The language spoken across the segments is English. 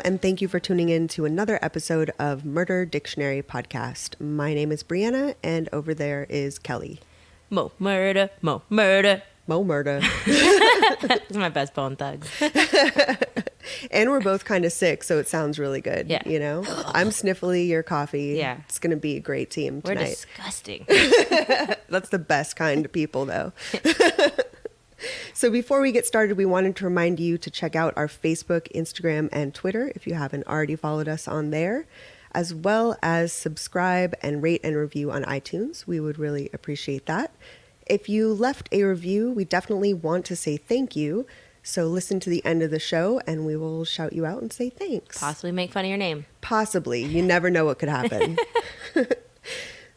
and thank you for tuning in to another episode of Murder Dictionary Podcast. My name is Brianna, and over there is Kelly. Mo murder, mo murder. Mo murder. It's my best Bone Thugs. And we're both kind of sick, so it sounds really good. Yeah. You know? I'm sniffly, you're coffee. Yeah. It's going to be a great team We're tonight. disgusting. That's the best kind of people, though. So before we get started, we wanted to remind you to check out our Facebook, Instagram, and Twitter if you haven't already followed us on there, as well as subscribe and rate and review on iTunes. We would really appreciate that. If you left a review, we definitely want to say thank you. So listen to the end of the show and we will shout you out and say thanks. Possibly make fun of your name. Possibly. You never know what could happen.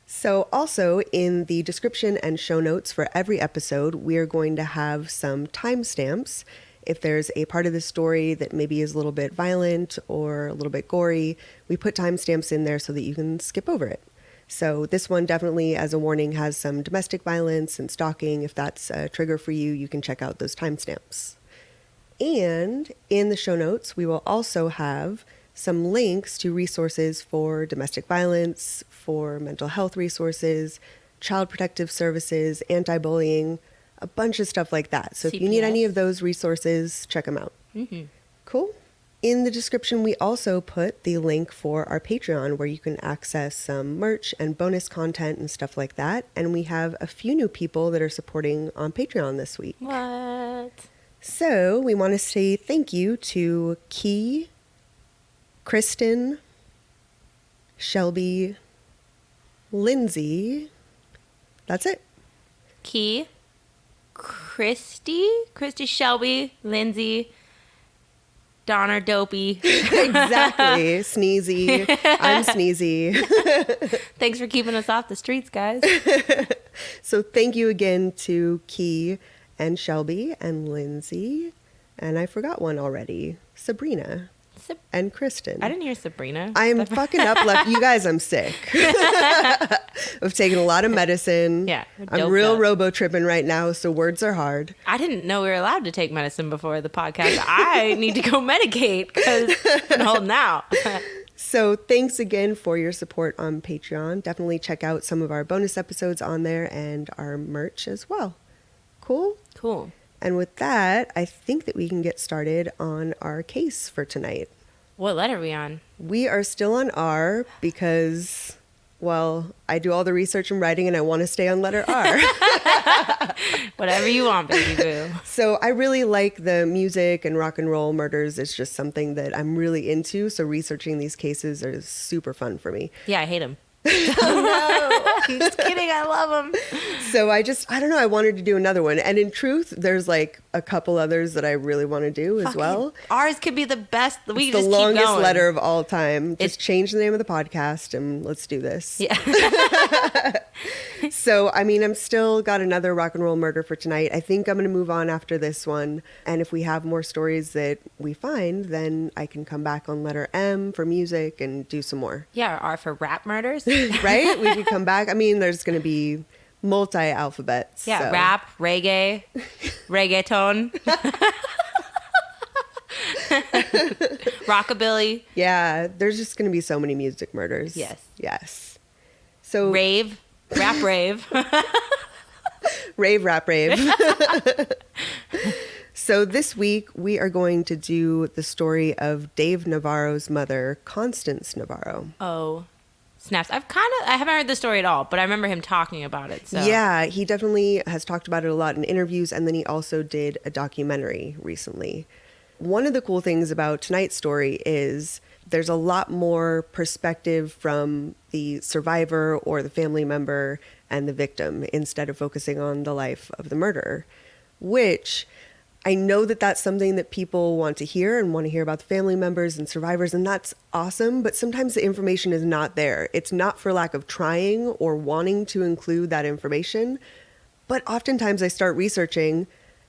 So also in the description and show notes for every episode, we are going to have some timestamps. If there's a part of the story that maybe is a little bit violent or a little bit gory, we put timestamps in there so that you can skip over it. So this one definitely, as a warning, has some domestic violence and stalking. If that's a trigger for you, you can check out those timestamps. And in the show notes, we will also have some links to resources for domestic violence, for mental health resources, child protective services, anti-bullying, a bunch of stuff like that. So if you need any of those resources, check them out. Mm-hmm. Cool. In the description, we also put the link for our Patreon where you can access some merch and bonus content and stuff like that. And we have a few new people that are supporting on Patreon this week. What? So we want to say thank you to Key, Kristen, Shelby, Lindsay. That's it. Key, Christy, Shelby, Lindsay, Donner, Dopey. Exactly. Sneezy. I'm Sneezy. Thanks for keeping us off the streets, guys. So thank you again to Key and Shelby and Lindsay. And I forgot one already. Sabrina. And Kristen. I didn't hear Sabrina. I'm fucking up left. You guys, I'm sick. I've taken a lot of medicine. Yeah. I'm real robo-tripping right now, so words are hard. I didn't know we were allowed to take medicine before the podcast. I need to go medicate because I'm holding out. So thanks again for your support on Patreon. Definitely check out some of our bonus episodes on there and our merch as well. Cool? Cool. And with that, I think that we can get started on our case for tonight. What letter are we on? We are still on R because, well, I do all the research and writing and I want to stay on letter R. Whatever you want, baby boo. So I really like the music and rock and roll murders. It's just something that I'm really into. So researching these cases is super fun for me. Yeah, I hate them. Oh, no. I'm just kidding. I love them. So I don't know. I wanted to do another one. And in truth, there's like a couple others that I really want to do as well. Ours could be the best. We it's just the keep longest going. letter of all time. Just change the name of the podcast and let's do this. Yeah. So, I mean, I'm still got another rock and roll murder for tonight. I think I'm going to move on after this one. And if we have more stories that we find, then I can come back on letter M for music and do some more. Yeah, R for rap murders. Right? We could come back. I mean, there's going to be multi-alphabets. Yeah, so. rap, reggae, reggaeton, rockabilly. Yeah, there's just going to be so many music murders. Yes. So Rave, rap rave. Rave, rap, rave. So this week we are going to do the story of Dave Navarro's mother, Constance Navarro. Oh, snaps. I haven't heard the story at all, but I remember him talking about it. So. Yeah, he definitely has talked about it a lot in interviews, and then he also did a documentary recently. One of the cool things about tonight's story is there's a lot more perspective from the survivor or the family member and the victim instead of focusing on the life of the murderer, which I know that that's something that people want to hear and want to hear about the family members and survivors, and that's awesome, but sometimes the information is not there. It's not for lack of trying or wanting to include that information, but oftentimes I start researching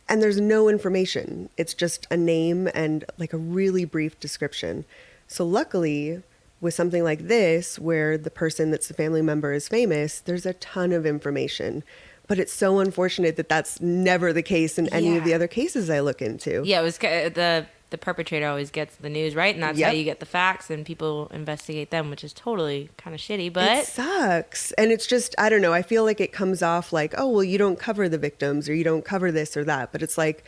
and there's no information. It's just a name and like a really brief description. So luckily, with something like this, where the person that's the family member is famous, there's a ton of information. But it's so unfortunate that that's never the case in any of the other cases I look into. Yeah, it was the the perpetrator always gets the news, right? And that's how you get the facts, and people investigate them, which is totally kind of shitty, but it sucks. And it's just, I don't know, I feel like it comes off like, oh, well, you don't cover the victims, or you don't cover this or that. But it's like,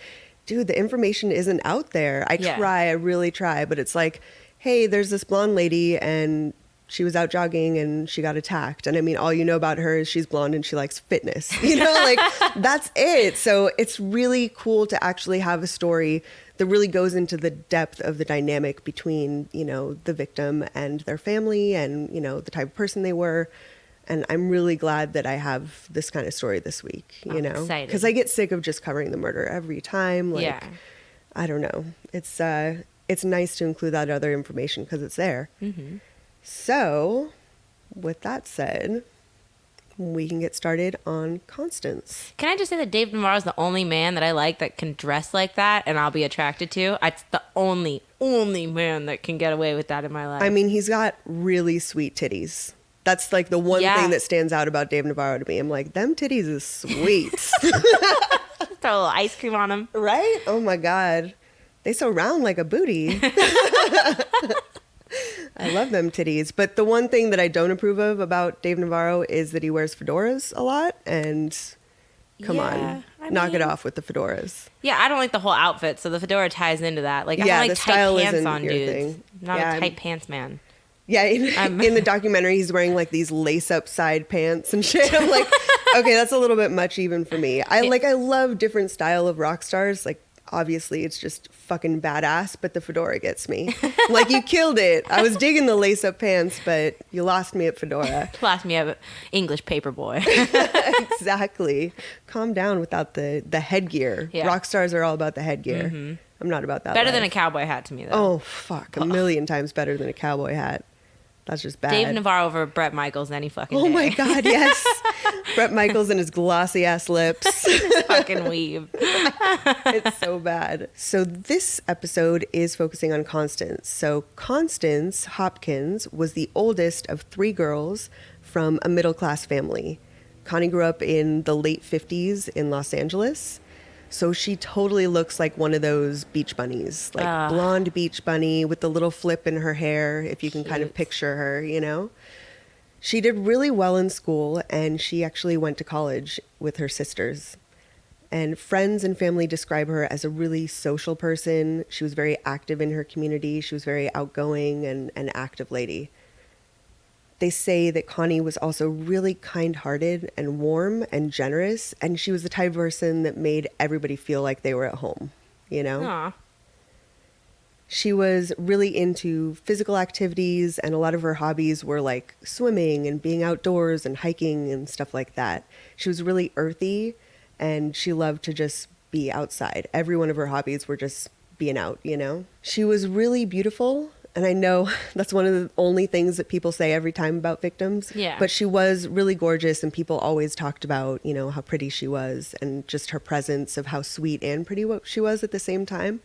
dude, the information isn't out there. I really try, but it's like, hey, there's this blonde lady and she was out jogging and she got attacked. And I mean, all you know about her is she's blonde and she likes fitness, you know, like that's it. So it's really cool to actually have a story that really goes into the depth of the dynamic between, you know, the victim and their family and, you know, the type of person they were. And I'm really glad that I have this kind of story this week, you know, because I get sick of just covering the murder every time. Like, I don't know. It's nice to include that other information because it's there. Mm-hmm. So, with that said, we can get started on Constance. Can I just say that Dave Navarro is the only man that I like that can dress like that and I'll be attracted to? It's the only man that can get away with that in my life. I mean, he's got really sweet titties. That's like the one thing that stands out about Dave Navarro to me. I'm like, them titties is sweet. Throw a little ice cream on them. Right? Oh my God. They so round like a booty. I love them titties. But the one thing that I don't approve of about Dave Navarro is that he wears fedoras a lot. And come on, knock it off with the fedoras. Yeah, I don't like the whole outfit. So the fedora ties into that. Like, I don't like the tight style pants isn't on your dudes. thing. Not a tight pants man. Yeah, in the documentary, he's wearing like these lace-up side pants and shit. I'm like, okay, that's a little bit much even for me. I love different style of rock stars. Like, obviously, it's just fucking badass, but the fedora gets me. Like, you killed it. I was digging the lace-up pants, but you lost me at fedora. Lost me at English paperboy. Exactly. Calm down without the headgear. Yeah. Rock stars are all about the headgear. Mm-hmm. I'm not about that. Better than a cowboy hat to me, though. Oh, fuck. A million times better than a cowboy hat. That's just bad. Dave Navarro over Bret Michaels any fucking day. Oh my God, yes. Bret Michaels and his glossy ass lips. His fucking weave. It's so bad. So this episode is focusing on Constance. So Constance Hopkins was the oldest of 3 girls from a middle-class family. Connie grew up in the late 50s in Los Angeles. So she totally looks like one of those beach bunnies, like blonde beach bunny with the little flip in her hair, if you can kind of picture her, you know. She did really well in school, and she actually went to college with her sisters. And friends and family describe her as a really social person. She was very active in her community. She was very outgoing and an active lady. They say that Connie was also really kind-hearted and warm and generous, and she was the type of person that made everybody feel like they were at home, you know? Aww. She was really into physical activities, and a lot of her hobbies were like swimming and being outdoors and hiking and stuff like that. She was really earthy, and she loved to just be outside. Every one of her hobbies were just being out, you know? She was really beautiful. And I know that's one of the only things that people say every time about victims. Yeah. But she was really gorgeous, and people always talked about, you know, how pretty she was and just her presence of how sweet and pretty she was at the same time.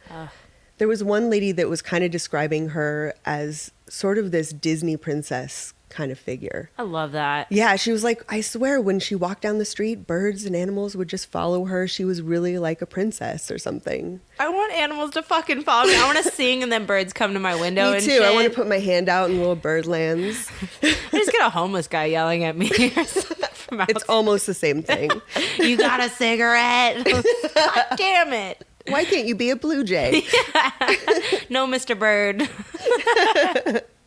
There was one lady that was kind of describing her as sort of this Disney princess kind of figure. I love that. Yeah, she was like, I swear, when she walked down the street, birds and animals would just follow her. She was really like a princess or something. I want animals to fucking follow me. I want to sing and then birds come to my window. Me and too. shit. I want to put my hand out in little bird lands. I just get a homeless guy yelling at me. From it's almost the same thing. You got a cigarette? God damn it. Why can't you be a blue jay? No, Mr. Bird.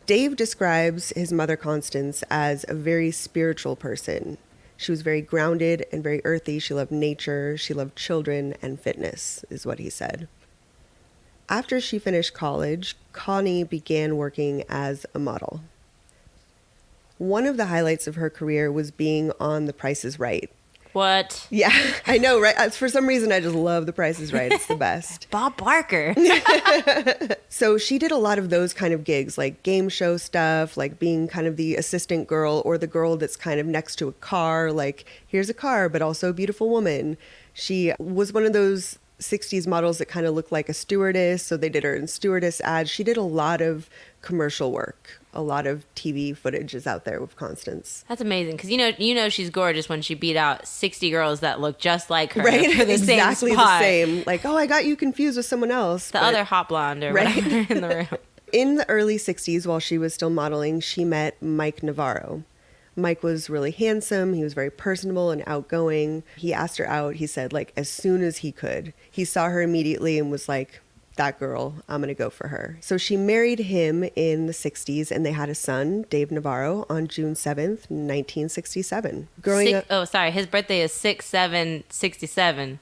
Dave describes his mother, Constance, as a very spiritual person. She was very grounded and very earthy. She loved nature. She loved children and fitness, is what he said. After she finished college, Connie began working as a model. One of the highlights of her career was being on The Price is Right. What? Yeah, I know, right? For some reason, I just love The Price is Right. It's the best. Bob Barker. So she did a lot of those kind of gigs, like game show stuff, like being kind of the assistant girl or the girl that's kind of next to a car, like here's a car, but also a beautiful woman. She was one of those 60s models that kind of looked like a stewardess. So they did her in stewardess ads. She did a lot of commercial work. A lot of TV footage is out there with Constance. That's amazing because you know she's gorgeous when she beat out 60 girls that look just like her, right? For the exactly same spot. the same. Like, oh, I got you confused with someone else. The other hot blonde or right? whatever in the room. In the early 60s, while she was still modeling, she met Mike Navarro. Mike was really handsome. He was very personable and outgoing. He asked her out. He said, like, as soon as he could. He saw her immediately and was like, that girl, I'm going to go for her. So she married him in the 60s, and they had a son, Dave Navarro, on June 7th, 1967. Growing up... Oh, sorry. His birthday is 6/7/67.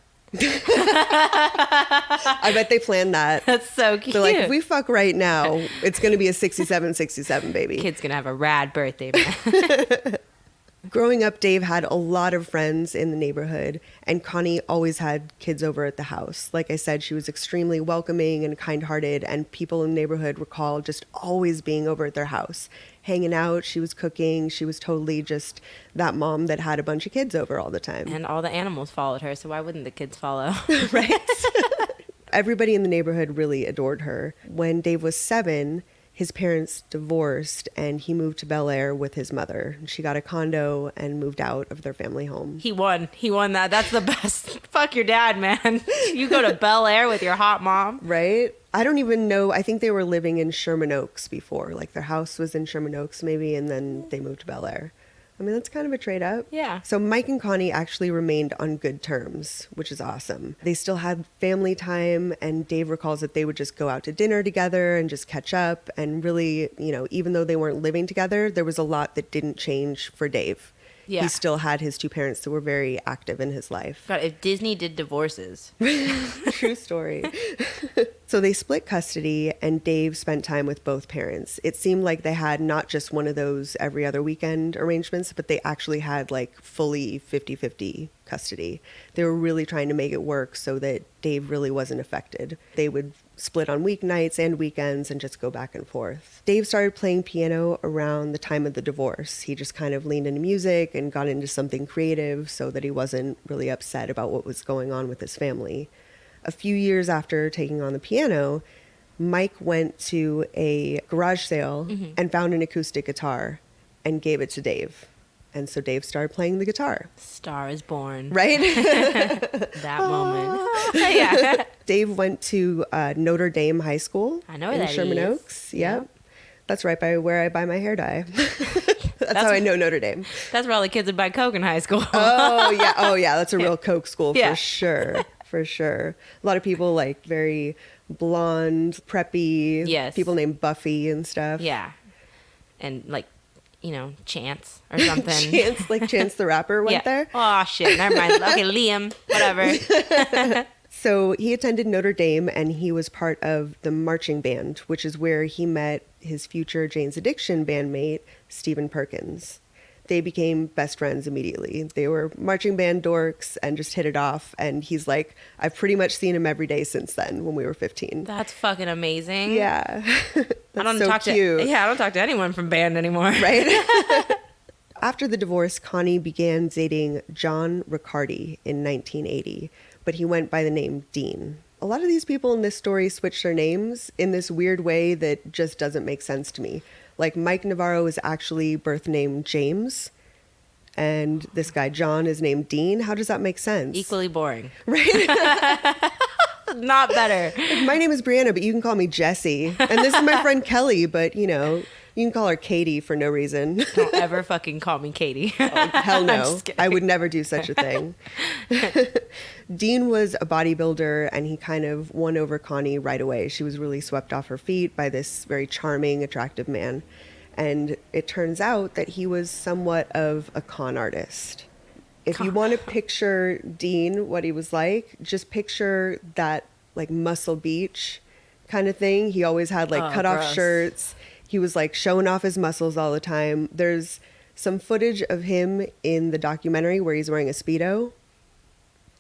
I bet they planned that. That's so cute. They're like, if we fuck right now, it's going to be a 67 baby. Kid's going to have a rad birthday, man. Growing up, Dave had a lot of friends in the neighborhood, and Connie always had kids over at the house. Like I said, she was extremely welcoming and kind-hearted, and people in the neighborhood recall just always being over at their house, hanging out. She was cooking. She was totally just that mom that had a bunch of kids over all the time. And all the animals followed her, so why wouldn't the kids follow? Right? Everybody in the neighborhood really adored her. When Dave was 7, his parents divorced, and he moved to Bel Air with his mother. She got a condo and moved out of their family home. He won. He won that. That's the best. Fuck your dad, man. You go to Bel Air with your hot mom. Right? I don't even know. I think they were living in Sherman Oaks before. Like, their house was in Sherman Oaks maybe, and then they moved to Bel Air. I mean, that's kind of a trade up. Yeah. So Mike and Connie actually remained on good terms, which is awesome. They still had family time, and Dave recalls that they would just go out to dinner together and just catch up. And really, you know, even though they weren't living together, there was a lot that didn't change for Dave. Yeah. He still had his 2 parents that were very active in his life. God, if Disney did divorces. True story. So they split custody, and Dave spent time with both parents. It seemed like they had not just one of those every other weekend arrangements, but they actually had like fully 50-50 custody. They were really trying to make it work so that Dave really wasn't affected. They would split on weeknights and weekends and just go back and forth. Dave started playing piano around the time of the divorce. He just kind of leaned into music and got into something creative so that he wasn't really upset about what was going on with his family. A few years after taking on the piano, Mike went to a garage sale and found an acoustic guitar and gave it to Dave. And so Dave started playing the guitar. Star is born. Right? That moment. Yeah. Dave went to Notre Dame High School. I know where in that Sherman is. Oaks. Yep. That's right by where I buy my hair dye. That's how I know Notre Dame. That's where all the kids would buy Coke in high school. Oh, yeah. Oh, yeah. That's a real Coke school Yeah. for sure. For sure. A lot of people like very blonde, preppy. Yes. People named Buffy and stuff. Yeah. And like, you know, Chance or something. Chance the Rapper went there. Oh, shit. Never mind. Okay, Liam. Whatever. So he attended Notre Dame, and he was part of the marching band, which is where he met his future Jane's Addiction bandmate, Stephen Perkins. They became best friends immediately. They were marching band dorks and just hit it off. And he's like, I've pretty much seen him every day since then when we were 15. That's fucking amazing. Yeah. I don't so talk cute. to I don't talk to anyone from band anymore. Right? After the divorce, Connie began dating John Riccardi in 1980, but he went by the name Dean. A lot of these people in this story switch their names in this weird way that just doesn't make sense to me. Like, Mike Navarro is actually birth name James, and this guy John is named Dean. How does that make sense? Equally boring. Right? Not better. My name is Brianna, but you can call me Jessie. And this is my friend Kelly, but, you know, you can call her Katie for no reason. Don't ever fucking call me Katie. Oh, hell I'm no. just kidding. I would never do such a thing. Dean was a bodybuilder, and he kind of won over Connie right away. She was really swept off her feet by this very charming, attractive man. And it turns out that he was somewhat of a con artist. If you want to picture Dean, what he was like, just picture that like Muscle Beach kind of thing. He always had like cut off gross. shirts. He was like showing off his muscles all the time. There's some footage of him in the documentary where he's wearing a Speedo,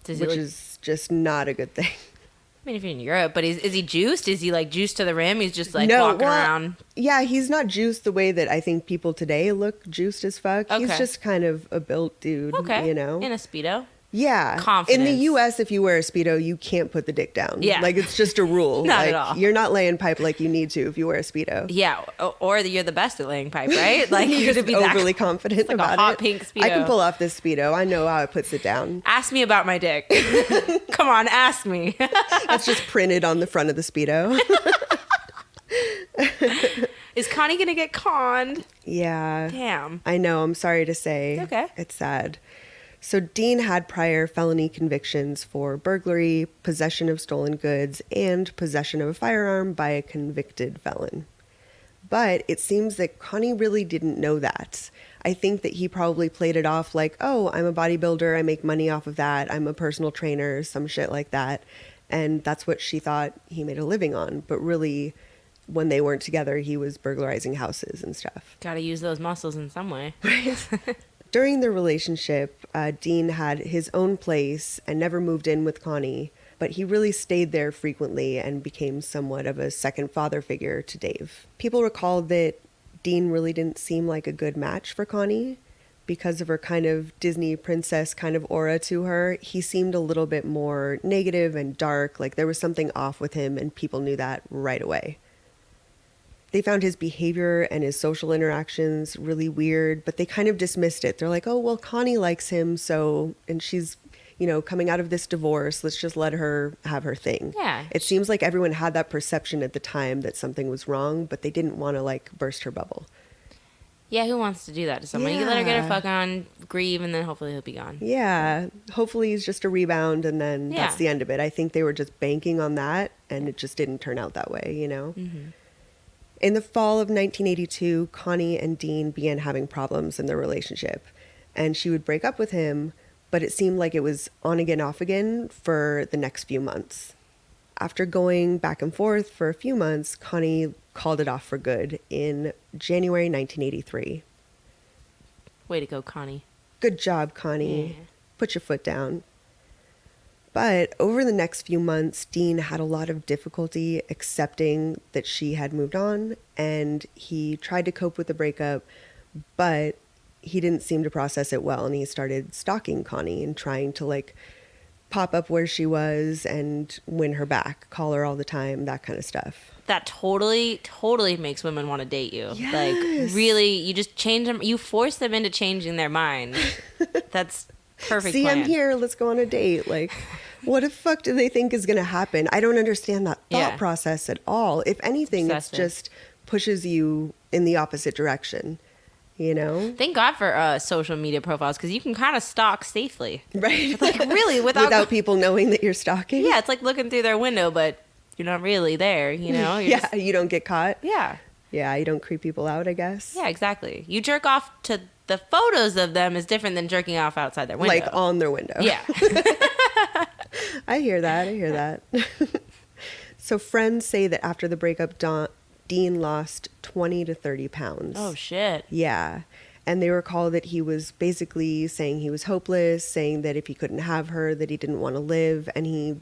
Does he which look- is just not a good thing. I mean, if you're in Europe, but is he juiced? Is he like juiced to the rim? He's just like walking around. Yeah, he's not juiced the way that I think people today look juiced as fuck. He's Okay. just kind of a built dude, Okay. you know? In a Speedo. Yeah. confidence. In the US, if you wear a Speedo, you can't put the dick down. Yeah. Like, it's just a rule. Not like, at all. You're not laying pipe like you need to if you wear a Speedo. Yeah, or you're the best at laying pipe, right? Like You're you just to be overly that, confident it's like about a hot it. pink Speedo. I can pull off this Speedo. I know how it puts it down. Ask me about my dick. Come on, ask me. It's just printed on the front of the Speedo. Is Connie gonna get conned? Yeah. Damn. I know. I'm sorry to say. Okay. It's sad. So Dean had prior felony convictions for burglary, possession of stolen goods, and possession of a firearm by a convicted felon. But it seems that Connie really didn't know that. I think that he probably played it off like, oh, I'm a bodybuilder. I make money off of that. I'm a personal trainer, some shit like that. And that's what she thought he made a living on. But really, when they weren't together, he was burglarizing houses and stuff. Gotta use those muscles in some way. During the relationship, Dean had his own place and never moved in with Connie, but he really stayed there frequently and became somewhat of a second father figure to Dave. People recalled that Dean really didn't seem like a good match for Connie because of her kind of Disney princess kind of aura to her. He seemed a little bit more negative and dark, like there was something off with him, and people knew that right away. They found his behavior and his social interactions really weird, but they kind of dismissed it. They're like, oh, well, Connie likes him, so, and she's, coming out of this divorce, let's just let her have her thing. Yeah. It seems like everyone had that perception at the time that something was wrong, but they didn't want to, burst her bubble. Yeah, who wants to do that to someone? You can let her get her fuck on, grieve, and then hopefully he'll be gone. Yeah. Hopefully he's just a rebound, and then that's the end of it. I think they were just banking on that, and it just didn't turn out that way, Mm-hmm. In the fall of 1982, Connie and Dean began having problems in their relationship, and she would break up with him, but it seemed like it was on again, off again for the next few months. After going back and forth for a few months, Connie called it off for good in January 1983. Way to go, Connie. Good job, Connie. Yeah. Put your foot down. But over the next few months, Dean had a lot of difficulty accepting that she had moved on, and he tried to cope with the breakup, but he didn't seem to process it well, and he started stalking Connie and trying to pop up where she was and win her back, call her all the time, that kind of stuff. That totally makes women want to date you. Yes. Really, you just change them. You force them into changing their mind. That's perfect. See, plan. I'm here. Let's go on a date. What the fuck do they think is going to happen? I don't understand that thought process at all. If anything, Obsessive. it just pushes you in the opposite direction, Thank God for social media profiles, because you can kind of stalk safely. Right. Really, without people knowing that you're stalking. Yeah, it's like looking through their window, but you're not really there, You're Yeah, you don't get caught. Yeah. Yeah, you don't creep people out, I guess. Yeah, exactly. You jerk off to the photos of them is different than jerking off outside their window. On their window. Yeah. I hear that. So friends say that after the breakup, Dean lost 20 to 30 pounds. Oh, shit. Yeah. And they recall that he was basically saying he was hopeless, saying that if he couldn't have her, that he didn't want to live, and he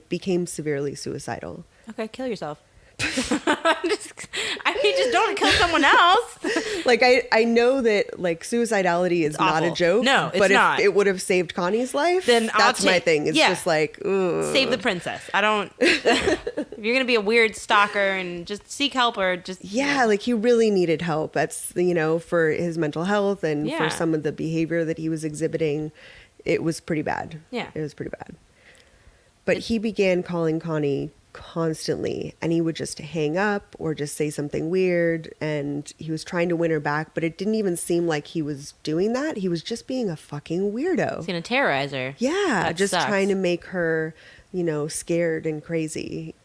became severely suicidal. Okay, kill yourself. just don't kill someone else. I know that suicidality is not a awful. joke. No, it's but not. If it would have saved Connie's life, Then that's my thing. It's just ugh. Save the princess. I don't. If you're gonna be a weird stalker and just seek help, or just he really needed help. That's for his mental health and for some of the behavior that he was exhibiting. It was pretty bad. Yeah, it was pretty bad. But he began calling Connie constantly, and he would just hang up or just say something weird, and he was trying to win her back, but it didn't even seem like he was doing that. He was just being a fucking weirdo. He's gonna terrorize her. Yeah, that just sucks. trying to make her scared and crazy.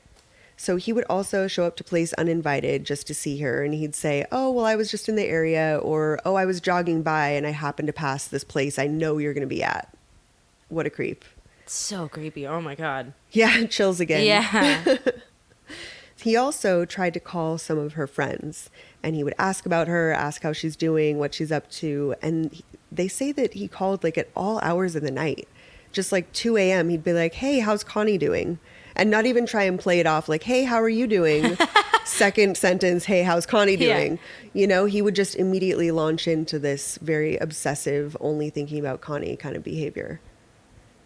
So he would also show up to place uninvited just to see her, and he'd say, oh, well, I was just in the area, or oh, I was jogging by and I happened to pass this place I know you're gonna be at. What a creep. So creepy. Oh my God. Yeah, chills again. Yeah. He also tried to call some of her friends, and he would ask about her, ask how she's doing, what she's up to. And they say that he called at all hours of the night. Just 2 a.m. he'd be like, hey, how's Connie doing? And not even try and play it off hey, how are you doing? Second sentence, hey, how's Connie doing? Yeah. He would just immediately launch into this very obsessive, only thinking about Connie kind of behavior.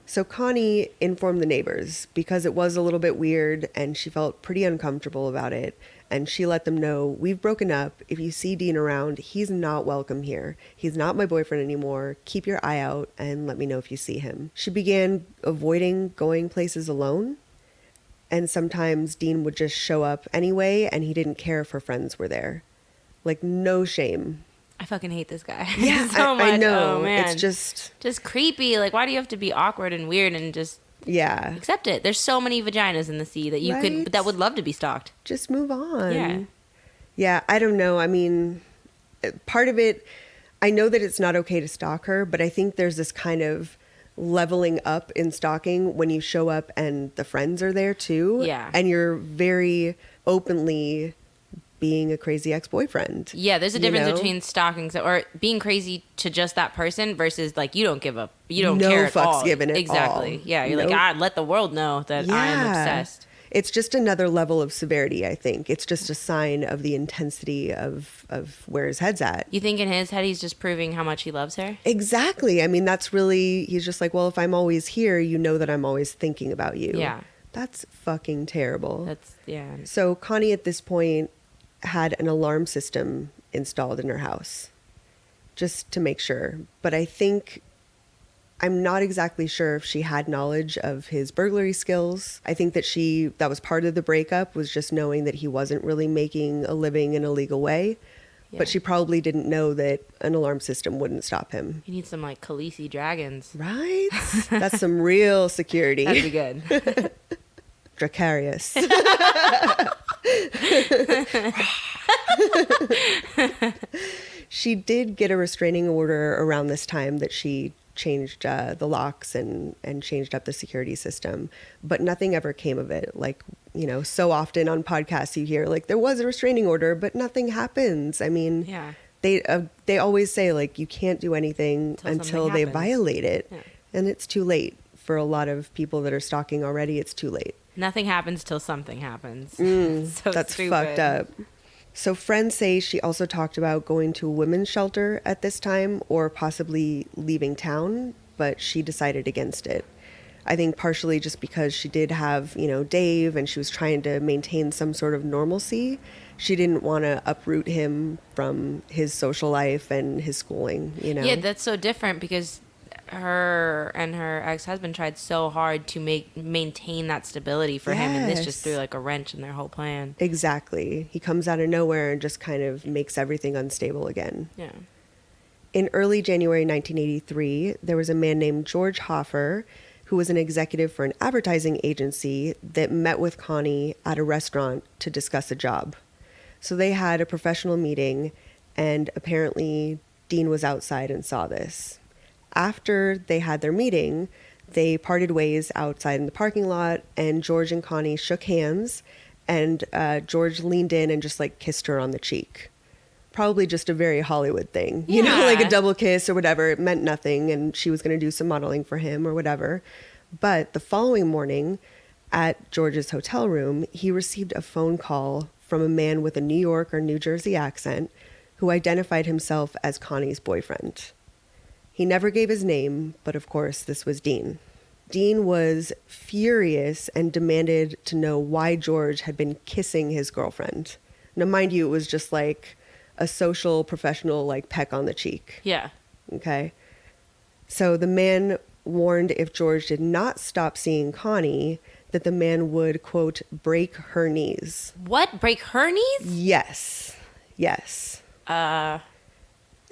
So Connie informed the neighbors because it was a little bit weird and she felt pretty uncomfortable about it. And she let them know, we've broken up. If you see Dean around, he's not welcome here. He's not my boyfriend anymore. Keep your eye out and let me know if you see him. She began avoiding going places alone. And sometimes Dean would just show up anyway and he didn't care if her friends were there. Like, no shame. I fucking hate this guy. Yeah, so much. I know. Oh, man. It's just creepy. Like, why do you have to be awkward and weird and just accept it? There's so many vaginas in the sea that you could that would love to be stalked. Just move on. Yeah. Yeah, I don't know. I mean, part of it, I know that it's not okay to stalk her, but I think there's this kind of leveling up in stalking when you show up and the friends are there too. Yeah. And you're very openly being a crazy ex-boyfriend. Yeah, there's a difference between stalking or being crazy to just that person versus like you don't give up, you don't care at all. No fucks given at all. Exactly. Yeah, you're like, let the world know that I am obsessed. It's just another level of severity, I think. It's just a sign of the intensity of where his head's at. You think in his head he's just proving how much he loves her? Exactly. I mean, that's really, he's just like, well, if I'm always here, you know that I'm always thinking about you. Yeah. That's fucking terrible. Yeah. So Connie at this point had an alarm system installed in her house just to make sure. But I'm not exactly sure if she had knowledge of his burglary skills. I think that was part of the breakup, was just knowing that he wasn't really making a living in a legal way. Yeah. But she probably didn't know that an alarm system wouldn't stop him. You need some like Khaleesi dragons. Right? That's some real security. That'd be good. Dracarius. She did get a restraining order around this time that she changed the locks and changed up the security system, but nothing ever came of it. Like, you know, so often on podcasts you hear like there was a restraining order, but nothing happens. I mean, yeah. They always say like you can't do anything until they violate it. Yeah. And it's too late for a lot of people that are stalking already. It's too late. Nothing happens till something happens. So that's stupid. Fucked up. So friends say she also talked about going to a women's shelter at this time or possibly leaving town, but she decided against it. I think partially just because she did have, you know, Dave and she was trying to maintain some sort of normalcy. She didn't want to uproot him from his social life and his schooling, you know? Yeah, that's so different because her and her ex-husband tried so hard to maintain that stability for him, and this just threw like a wrench in their whole plan. Exactly. He comes out of nowhere and just kind of makes everything unstable again. Yeah. In early January 1983, there was a man named George Hoffer who was an executive for an advertising agency that met with Connie at a restaurant to discuss a job. So they had a professional meeting, and apparently Dean was outside and saw this. After they had their meeting, they parted ways outside in the parking lot, and George and Connie shook hands, and George leaned in and just like kissed her on the cheek. Probably just a very Hollywood thing, you know, like a double kiss or whatever. It meant nothing, and she was going to do some modeling for him or whatever. But the following morning at George's hotel room, he received a phone call from a man with a New York or New Jersey accent who identified himself as Connie's boyfriend. He never gave his name, but of course, this was Dean. Dean was furious and demanded to know why George had been kissing his girlfriend. Now, mind you, it was just like a social, professional, like peck on the cheek. Yeah. Okay. So the man warned if George did not stop seeing Connie, that the man would, quote, break her knees. What? Break her knees? Yes. Yes.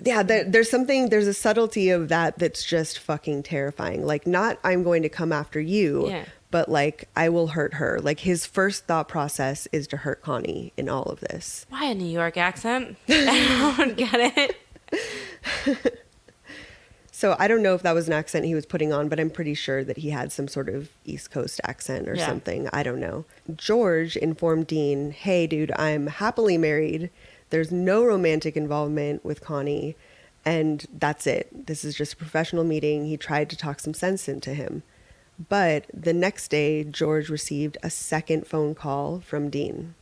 Yeah, there's a subtlety of that that's just fucking terrifying. Like, not I'm going to come after you, but like I will hurt her. Like, his first thought process is to hurt Connie in all of this. Why a New York accent? I don't get it. So I don't know if that was an accent he was putting on, but I'm pretty sure that he had some sort of East Coast accent or something. I don't know. George informed Dean, hey, dude, I'm happily married. There's no romantic involvement with Connie, and that's it. This is just a professional meeting. He tried to talk some sense into him. But the next day, George received a second phone call from Dean.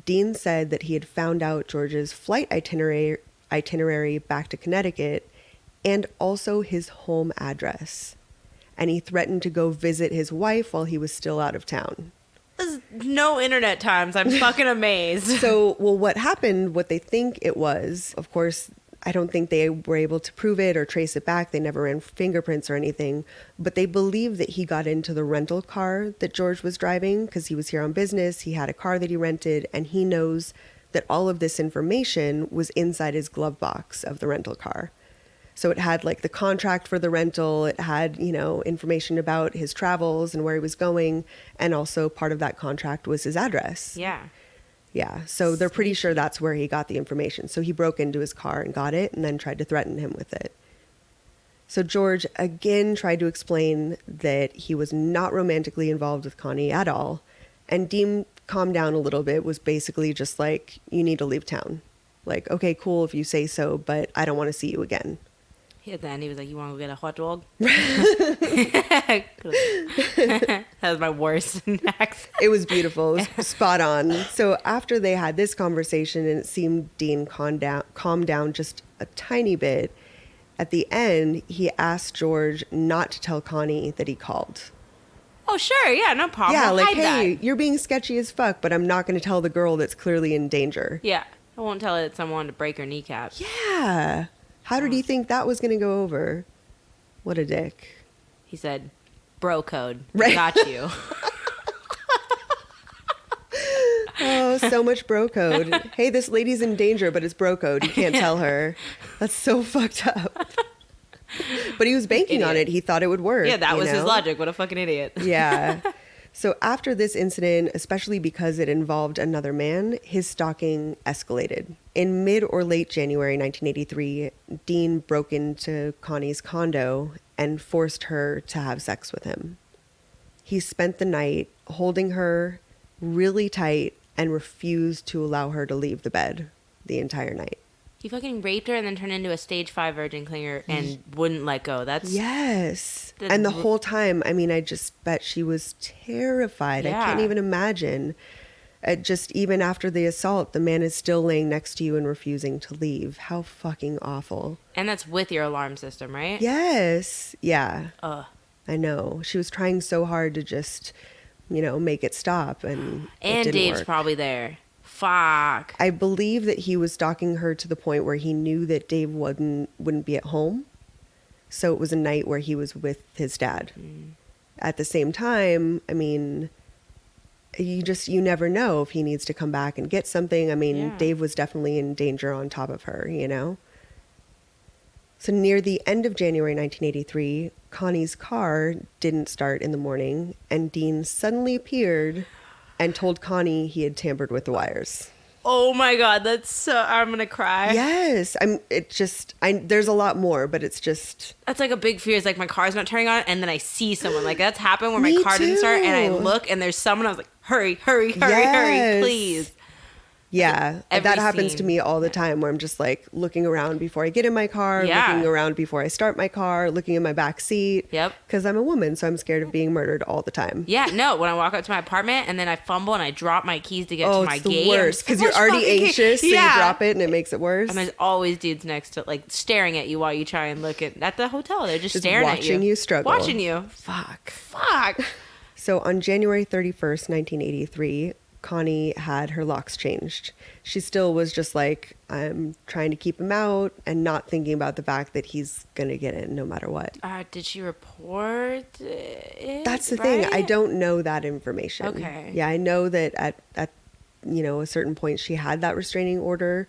Dean said that he had found out George's flight itinerary back to Connecticut and also his home address. and he threatened to go visit his wife while he was still out of town. There's no internet times. I'm fucking amazed. So, well, what happened, what they think it was, of course, I don't think they were able to prove it or trace it back. They never ran fingerprints or anything, but they believe that he got into the rental car that George was driving because he was here on business. He had a car that he rented, and he knows that all of this information was inside his glove box of the rental car. So it had like the contract for the rental. It had, information about his travels and where he was going. And also part of that contract was his address. Yeah. Yeah. So they're pretty sure that's where he got the information. So he broke into his car and got it and then tried to threaten him with it. So George again tried to explain that he was not romantically involved with Connie at all. And Dean calmed down a little bit, was basically just like, you need to leave town. Like, okay, cool if you say so, but I don't want to see you again. At the end, he was like, you want to go get a hot dog? That was my worst accent. It was beautiful. It was spot on. So after they had this conversation and it seemed Dean calmed down just a tiny bit, at the end, he asked George not to tell Connie that he called. Oh, sure. Yeah, no problem. Yeah, I'll like, hide hey, that. you're being sketchy as fuck, but I'm not going to tell the girl that's clearly in danger. Yeah. I won't tell it that someone to break her kneecaps. Yeah. How did he think that was going to go over? What a dick. He said, bro code. Right. Got you. Oh, so much bro code. Hey, this lady's in danger, but it's bro code. You can't tell her. That's so fucked up. But he was banking on it. He thought it would work. Yeah, that was his logic. What a fucking idiot. Yeah. So after this incident, especially because it involved another man, his stalking escalated. In mid or late January 1983, Dean broke into Connie's condo and forced her to have sex with him. He spent the night holding her really tight and refused to allow her to leave the bed the entire night. He fucking raped her and then turned into a stage 5 virgin clinger and wouldn't let go. Yes. And the whole time, I mean, I just bet she was terrified. Yeah. I can't even imagine. Just even after the assault, the man is still laying next to you and refusing to leave. How fucking awful. And that's with your alarm system, right? Yes. Yeah. Ugh. I know. She was trying so hard to just, make it stop. And it didn't Dave's work. probably there. Fuck. I believe that he was stalking her to the point where he knew that Dave wouldn't be at home. So it was a night where he was with his dad. At the same time, I mean, you never know if he needs to come back and get something. I mean, Yeah. Dave was definitely in danger on top of her, So near the end of January 1983, Connie's car didn't start in the morning, and Dean suddenly appeared and told Connie he had tampered with the wires. Oh my God, I'm gonna cry. Yes. There's a lot more, but it's just. That's like a big fear. It's like my car's not turning on and then I see someone. Like that's happened where my Me car didn't start and I too. look and there's someone. I was like, hurry, Yes. please. Yeah, Every that happens to scene. me all the time where I'm just like looking around before I get in my car, Yeah. looking around before I start my car, looking in my back seat. Yep. Because I'm a woman, so I'm scared of being murdered all the time. Yeah, no, when I walk up to my apartment and then I fumble and I drop my keys to get to my It's the gate. I'm worst just because like, you're already "Which fucking key?" anxious, so you drop it and it makes it worse. And there's always dudes next to, like, staring at you while you try and look at the hotel. They're just Just staring at you. watching you struggle. Watching you. Fuck. So on January 31st, 1983, Connie had her locks changed. She still was just like, I'm trying to keep him out and not thinking about the fact that he's going to get in no matter what. did she report it? That's the thing. I right? don't know that information. Okay. Yeah, I know that at a certain point she had that restraining order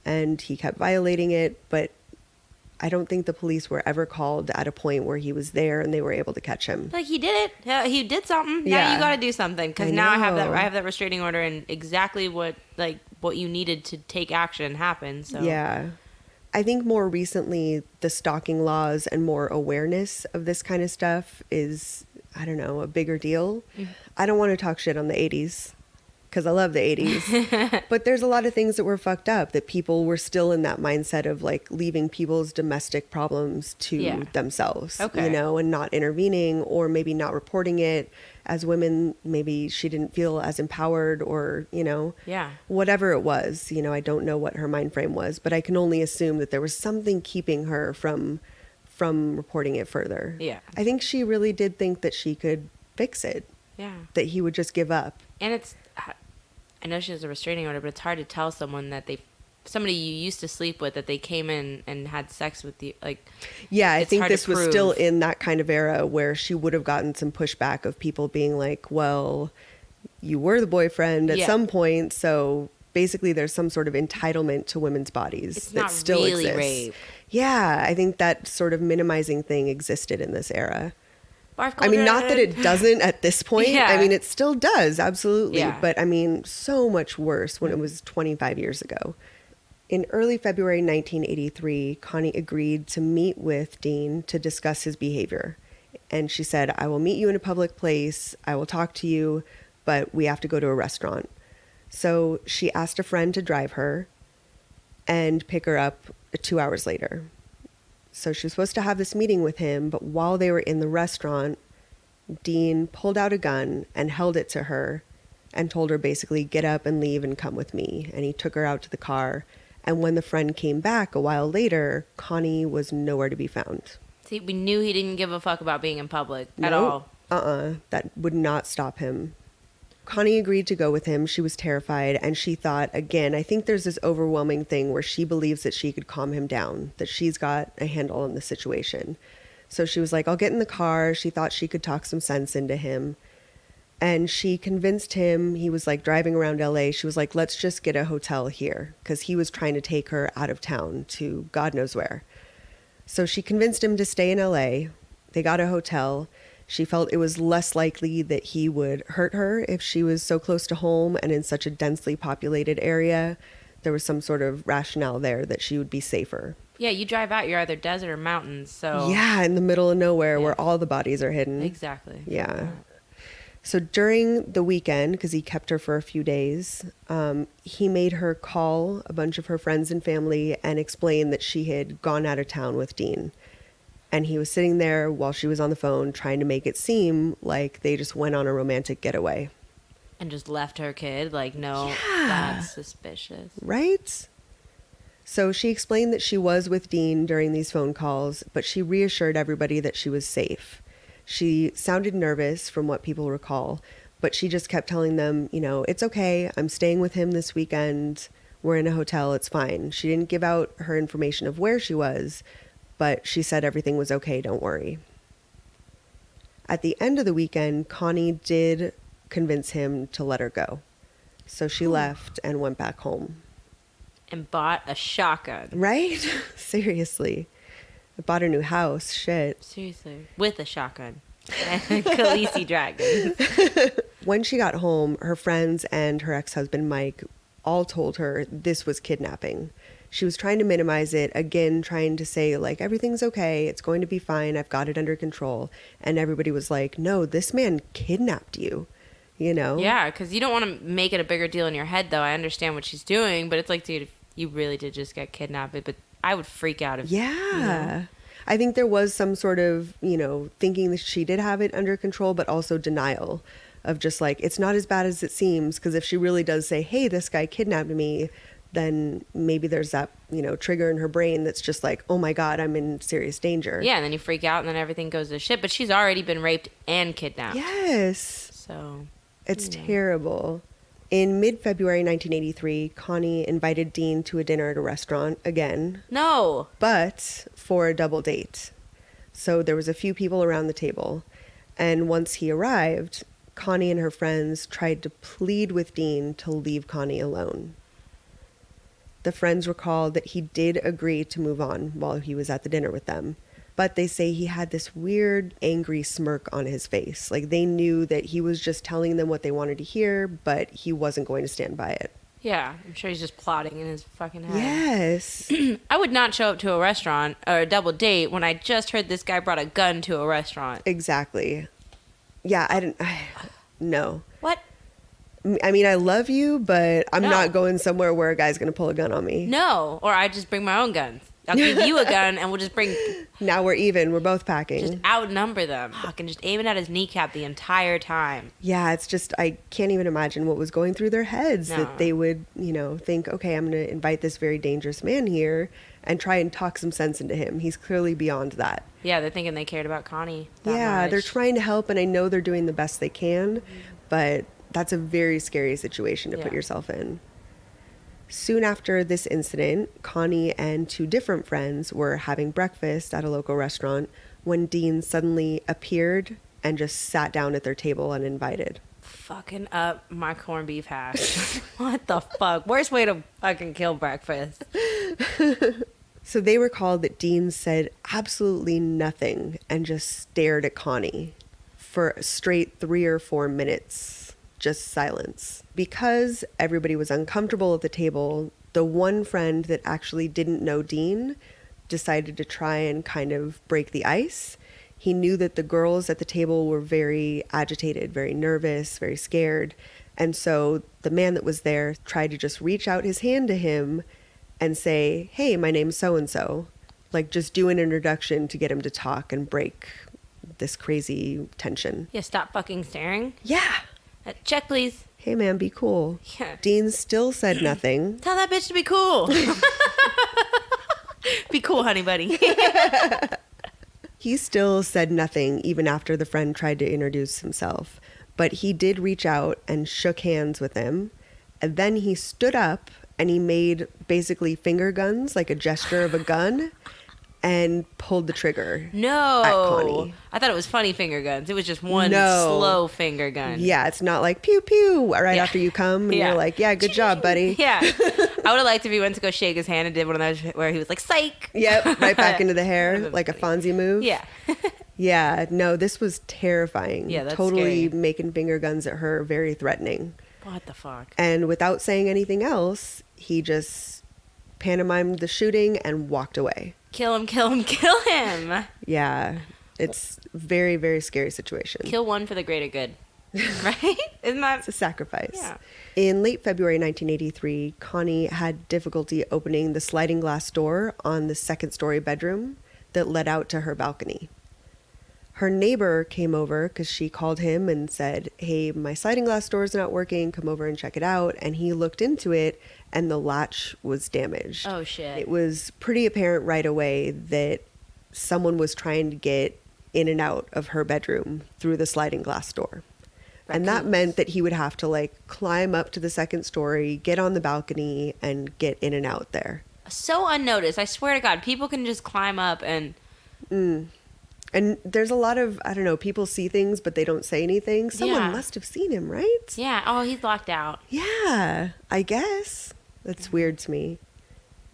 and he kept violating it, but I don't think the police were ever called at a point where he was there and they were able to catch him. Like he did it. Yeah, he did something. Now Yeah. you got to do something because I now I have know. that restraining order and exactly what you needed to take action happened. So Yeah. I think more recently the stalking laws and more awareness of this kind of stuff is, I don't know, a bigger deal. I don't want to talk shit on the 80s because I love the 80s. But there's a lot of things that were fucked up, that people were still in that mindset of like leaving people's domestic problems to themselves, Okay. and not intervening or maybe not reporting it. As women, maybe she didn't feel as empowered or, Yeah. whatever it was. I don't know what her mind frame was, but I can only assume that there was something keeping her from from reporting it further. Yeah. I think she really did think that she could fix it. Yeah. That he would just give up. And I know she has a restraining order, but it's hard to tell someone that somebody you used to sleep with, that they came in and had sex with you. Like, yeah, I think this was still in that kind of era where she would have gotten some pushback of people being like, well, you were the boyfriend at some point, so basically there's some sort of entitlement to women's bodies that still really exists. Rape. Yeah, I think that sort of minimizing thing existed in this era. I mean, not that it doesn't at this point. Yeah. I mean, it still does, absolutely. Yeah. But I mean, so much worse when it was 25 years ago. In early February 1983, Connie agreed to meet with Dean to discuss his behavior. And she said, I will meet you in a public place. I will talk to you, but we have to go to a restaurant. So she asked a friend to drive her and pick her up 2 hours later. So she was supposed to have this meeting with him, but while they were in the restaurant, Dean pulled out a gun and held it to her and told her basically, get up and leave and come with me. And he took her out to the car. And when the friend came back a while later, Connie was nowhere to be found. See, we knew he didn't give a fuck about being in public at all. That would not stop him. Connie agreed to go with him. She was terrified, and she thought, again, I think there's this overwhelming thing where she believes that she could calm him down, that she's got a handle on the situation. So she was like, I'll get in the car. She thought she could talk some sense into him. And she convinced him, he was like driving around LA. She was like, let's just get a hotel here, because he was trying to take her out of town to God knows where. So she convinced him to stay in LA. They got a hotel. She felt it was less likely that he would hurt her if she was so close to home and in such a densely populated area. There was some sort of rationale there that she would be safer. Yeah, you drive out, you're either desert or mountains, so... Yeah, in the middle of nowhere where all the bodies are hidden. Exactly. Yeah. So during the weekend, because he kept her for a few days, he made her call a bunch of her friends and family and explain that she had gone out of town with Dean. And he was sitting there while she was on the phone trying to make it seem like they just went on a romantic getaway. And just left her kid? Like, no, that's suspicious. Right? So she explained that she was with Dean during these phone calls, but she reassured everybody that she was safe. She sounded nervous from what people recall, but she just kept telling them, you know, it's okay. I'm staying with him this weekend. We're in a hotel. It's fine. She didn't give out her information of where she was, but she said everything was okay, don't worry. At the end of the weekend, Connie did convince him to let her go. So she left and went back home. And bought a shotgun. Right? Seriously. I bought a new house. Shit. Seriously. With a shotgun. And Khaleesi dragon. When she got home, her friends and her ex-husband, Mike, all told her this was kidnapping. She was trying to minimize it, again, trying to say, like, everything's okay. It's going to be fine. I've got it under control. And everybody was like, no, this man kidnapped you, you know? Yeah, because you don't want to make it a bigger deal in your head, though. I understand what she's doing, but it's like, dude, if you really did just get kidnapped, but I would freak out if... Yeah. You know? I think there was some sort of, you know, thinking that she did have it under control, but also denial of just like, it's not as bad as it seems. Because if she really does say, hey, this guy kidnapped me, then maybe there's that, you know, trigger in her brain that's just like, oh my God, I'm in serious danger. Yeah, and then you freak out and then everything goes to shit. But she's already been raped and kidnapped. Yes. So. It's terrible. In mid-February 1983, Connie invited Dean to a dinner at a restaurant again. No. But for a double date. So there was a few people around the table. And once he arrived, Connie and her friends tried to plead with Dean to leave Connie alone. The friends recalled that he did agree to move on while he was at the dinner with them. But they say he had this weird, angry smirk on his face. Like they knew that he was just telling them what they wanted to hear, but he wasn't going to stand by it. Yeah, I'm sure he's just plotting in his fucking head. Yes. I would not show up to a restaurant or a double date when I just heard this guy brought a gun to a restaurant. Exactly. Yeah, no. What? I mean, I love you, but I'm No. not going somewhere where a guy's going to pull a gun on me. No, or I just bring my own guns. I'll give you a gun and we'll just bring... Now we're even. We're both packing. Just outnumber them. Fuck, and just aim it at his kneecap the entire time. Yeah, it's just, I can't even imagine what was going through their heads No. that they would, you know, think, okay, I'm going to invite this very dangerous man here and try and talk some sense into him. He's clearly beyond that. Yeah, they're thinking they cared about Connie that much. They're trying to help, and I know they're doing the best they can, but that's a very scary situation to put yourself in. Soon after this incident, Connie and two different friends were having breakfast at a local restaurant when Dean suddenly appeared and just sat down at their table uninvited. Fucking up my corned beef hash. What the fuck? Worst way to fucking kill breakfast. So they recalled that Dean said absolutely nothing and just stared at Connie for a straight 3 or 4 minutes, just silence. Because everybody was uncomfortable at the table, the one friend that actually didn't know Dean decided to try and kind of break the ice. He knew that the girls at the table were very agitated, very nervous, very scared. And so the man that was there tried to just reach out his hand to him and say, "Hey, my name's so-and-so." Like, just do an introduction to get him to talk and break this crazy tension. Yeah, stop fucking staring. Yeah. Check, please. Hey, man, be cool. Yeah. Dean still said nothing. Tell that bitch to be cool. Be cool, honey buddy. He still said nothing even after the friend tried to introduce himself. But he did reach out and shook hands with him. And then he stood up and he made basically finger guns, like a gesture of a gun, and pulled the trigger. No. At Connie. I thought it was funny finger guns. It was just one slow finger gun. Yeah, it's not like pew pew right after you come and you're like, yeah, good job, buddy. Yeah. I would have liked if he went to go shake his hand and did one of those where he was like, psych. Yep, right back into the hair, like a Fonzie move. Yeah. Yeah, no, this was terrifying. Yeah, that's totally scary. making finger guns at her, very threatening. What the fuck? And without saying anything else, he just pantomimed the shooting and walked away. Kill him, kill him, kill him. Yeah, it's very, very scary situation. Kill one for the greater good. Right? Isn't that? It's a sacrifice. Yeah. In late February 1983, Connie had difficulty opening the sliding glass door on the second-story bedroom that led out to her balcony. Her neighbor came over because she called him and said, "Hey, my sliding glass door is not working. Come over and check it out." And he looked into it, and the latch was damaged. Oh, shit. It was pretty apparent right away that someone was trying to get in and out of her bedroom through the sliding glass door. And that meant that he would have to, like, climb up to the second story, get on the balcony, and get in and out there. So unnoticed. I swear to God, people can just climb up and... And there's a lot of, I don't know, people see things, but they don't say anything. Someone must have seen him, right? Yeah. Oh, he's locked out. Yeah, I guess. That's weird to me.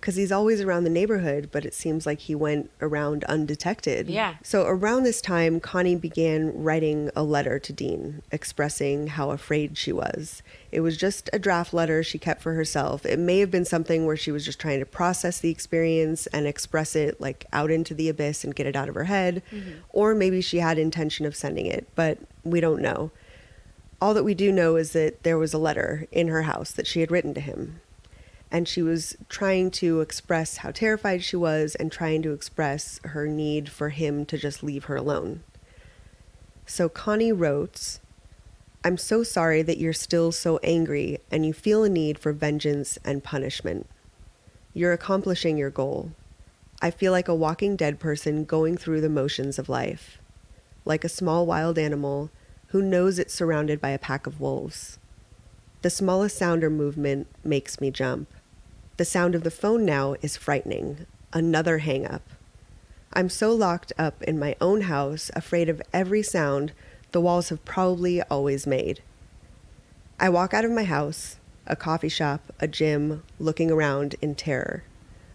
Because he's always around the neighborhood, but it seems like he went around undetected. Yeah. So around this time, Connie began writing a letter to Dean, expressing how afraid she was. It was just a draft letter she kept for herself. It may have been something where she was just trying to process the experience and express it, like, out into the abyss and get it out of her head. Mm-hmm. Or maybe she had intention of sending it, but we don't know. All that we do know is that there was a letter in her house that she had written to him. And she was trying to express how terrified she was and trying to express her need for him to just leave her alone. So Connie wrote, "I'm so sorry that you're still so angry and you feel a need for vengeance and punishment. You're accomplishing your goal. I feel like a walking dead person going through the motions of life. Like a small wild animal who knows it's surrounded by a pack of wolves. The smallest sound or movement makes me jump. The sound of the phone now is frightening. Another hang-up. I'm so locked up in my own house, afraid of every sound the walls have probably always made. I walk out of my house, a coffee shop, a gym, looking around in terror,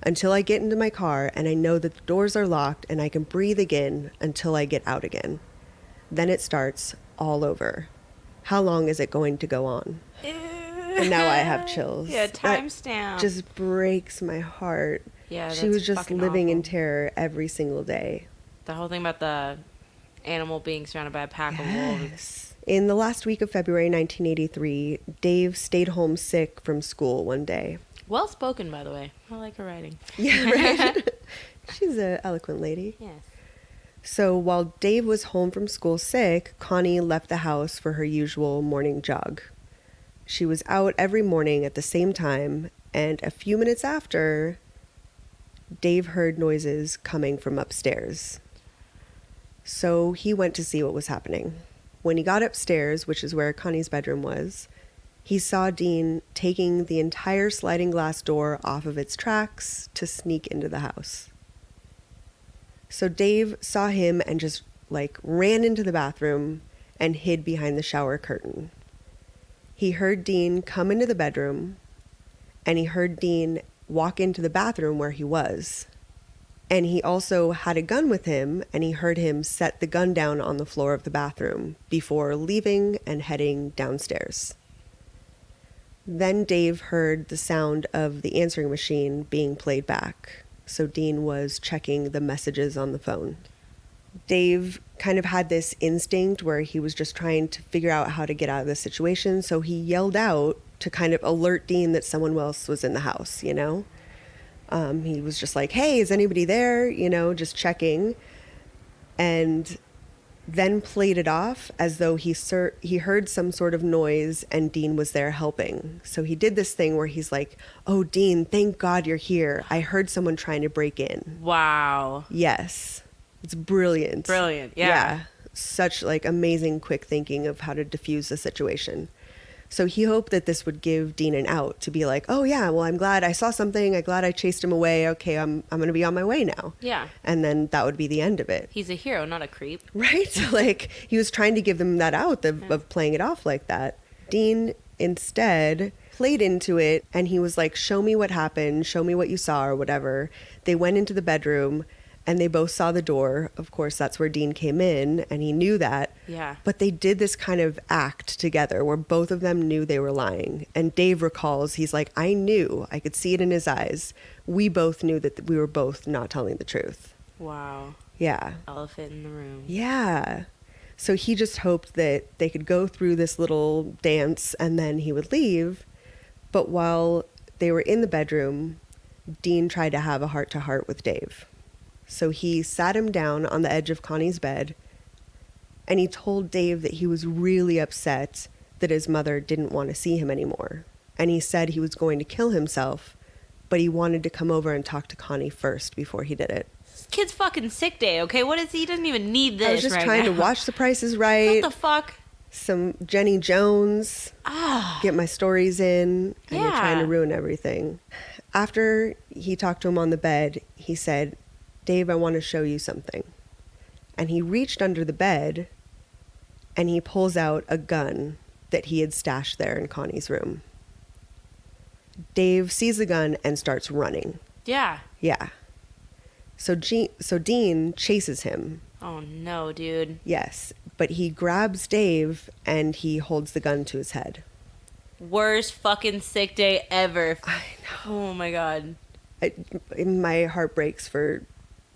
until I get into my car and I know that the doors are locked and I can breathe again until I get out again. Then it starts all over. How long is it going to go on?" And now I have chills. Yeah, timestamp. Just breaks my heart. Yeah, she was just living awful. in terror every single day. The whole thing about the animal being surrounded by a pack of wolves. In the last week of February 1983, Dave stayed home sick from school one day. Well spoken, by the way. I like her writing. Yeah, right? She's an eloquent lady. Yes. So while Dave was home from school sick, Connie left the house for her usual morning jog. She was out every morning at the same time, and a few minutes after, Dave heard noises coming from upstairs. So he went to see what was happening. When he got upstairs, which is where Connie's bedroom was, he saw Dean taking the entire sliding glass door off of its tracks to sneak into the house. So Dave saw him and just ran into the bathroom and hid behind the shower curtain. He heard Dean come into the bedroom, and he heard Dean walk into the bathroom where he was. And he also had a gun with him, and he heard him set the gun down on the floor of the bathroom before leaving and heading downstairs. Then Dave heard the sound of the answering machine being played back. So Dean was checking the messages on the phone. Dave kind of had this instinct where he was just trying to figure out how to get out of the situation. So he yelled out to kind of alert Dean that someone else was in the house, you know? He was just like, hey, is anybody there? You know, just checking. And then played it off as though he heard some sort of noise and Dean was there helping. So he did this thing where he's like, oh, Dean, thank God you're here. I heard someone trying to break in. Wow. Yes. It's brilliant. Brilliant. Yeah. Such amazing quick thinking of how to diffuse the situation. So he hoped that this would give Dean an out to be like, oh yeah, well, I'm glad I saw something. I'm glad I chased him away. Okay, I'm going to be on my way now. Yeah. And then that would be the end of it. He's a hero, not a creep. Right? He was trying to give them that out of playing it off like that. Dean instead played into it and he was like, show me what happened. Show me what you saw or whatever. They went into the bedroom. And they both saw the door. Of course, that's where Dean came in, and he knew that. Yeah. But they did this kind of act together where both of them knew they were lying. And Dave recalls, he's like, I knew. I could see it in his eyes. We both knew that we were both not telling the truth. Wow. Yeah. Elephant in the room. Yeah. So he just hoped that they could go through this little dance and then he would leave. But while they were in the bedroom, Dean tried to have a heart-to-heart with Dave. So he sat him down on the edge of Connie's bed, and he told Dave that he was really upset that his mother didn't want to see him anymore. And he said he was going to kill himself, but he wanted to come over and talk to Connie first before he did it. This kid's fucking sick day, okay? What is he? Doesn't even need this I was just right trying now. to watch The Price is Right. What the fuck? Some Jenny Jones. Get my stories in. And you're trying to ruin everything. After he talked to him on the bed, he said, Dave, I want to show you something. And he reached under the bed and he pulls out a gun that he had stashed there in Connie's room. Dave sees the gun and starts running. Yeah. Yeah. So Dean chases him. Oh no, dude. Yes. But he grabs Dave and he holds the gun to his head. Worst fucking sick day ever. I know. Oh my God. My heart breaks for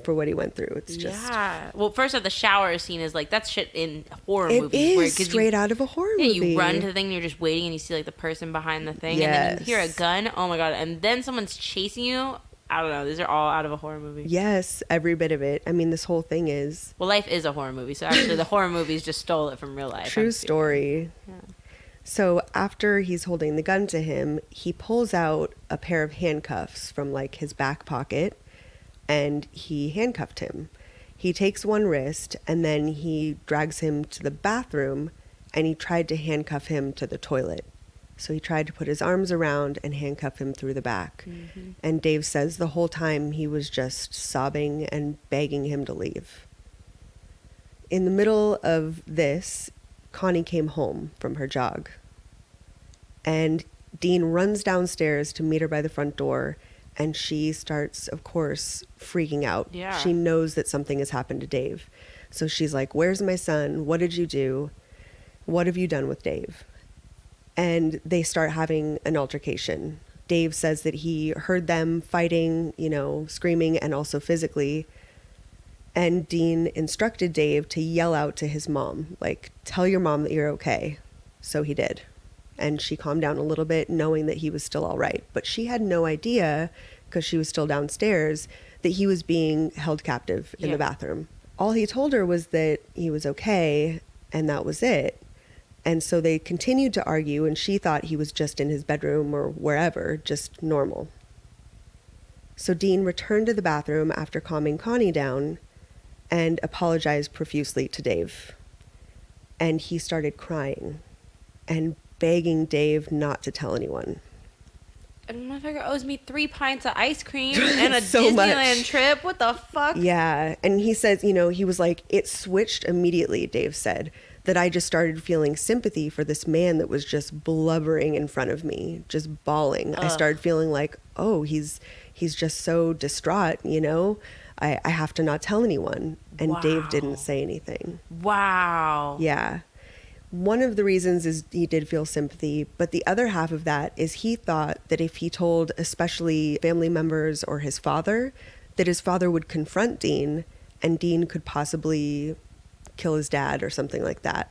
what he went through. It's just... Yeah. Well, first off, the shower scene is that's shit in horror movies. It is straight out of a horror movie. Yeah, you run to the thing and you're just waiting and you see the person behind the thing. Yes. And then you hear a gun. Oh my God. And then someone's chasing you. I don't know. These are all out of a horror movie. Yes, every bit of it. I mean, this whole thing is... Well, life is a horror movie. So actually the horror movies just stole it from real life. True story. Yeah. So after he's holding the gun to him, he pulls out a pair of handcuffs from his back pocket and he handcuffed him. He takes one wrist and then he drags him to the bathroom and he tried to handcuff him to the toilet. So he tried to put his arms around and handcuff him through the back. Mm-hmm. And Dave says the whole time he was just sobbing and begging him to leave. In the middle of this, Connie came home from her jog. And Dean runs downstairs to meet her by the front door. And she starts, of course, freaking out. Yeah. She knows that something has happened to Dave. So she's like, where's my son? What did you do? What have you done with Dave? And they start having an altercation. Dave says that he heard them fighting, screaming and also physically. And Dean instructed Dave to yell out to his mom, tell your mom that you're okay. So he did. And she calmed down a little bit, knowing that he was still all right. But she had no idea, because she was still downstairs, that he was being held captive in the bathroom. All he told her was that he was okay, and that was it. And so they continued to argue, and she thought he was just in his bedroom or wherever, just normal. So Dean returned to the bathroom after calming Connie down and apologized profusely to Dave. And he started crying and begging Dave not to tell anyone. And the motherfucker owes me 3 pints of ice cream and a So Disneyland much. trip. What the fuck? Yeah. And he says, you know, he was like, it switched immediately, Dave said, that I just started feeling sympathy for this man that was just blubbering in front of me, just bawling. I started feeling like, oh, he's just so distraught, you know? I have to not tell anyone. And Dave didn't say anything. Wow. Yeah. One of the reasons is he did feel sympathy, but the other half of that is he thought that if he told especially family members or his father, that his father would confront Dean and Dean could possibly kill his dad or something like that.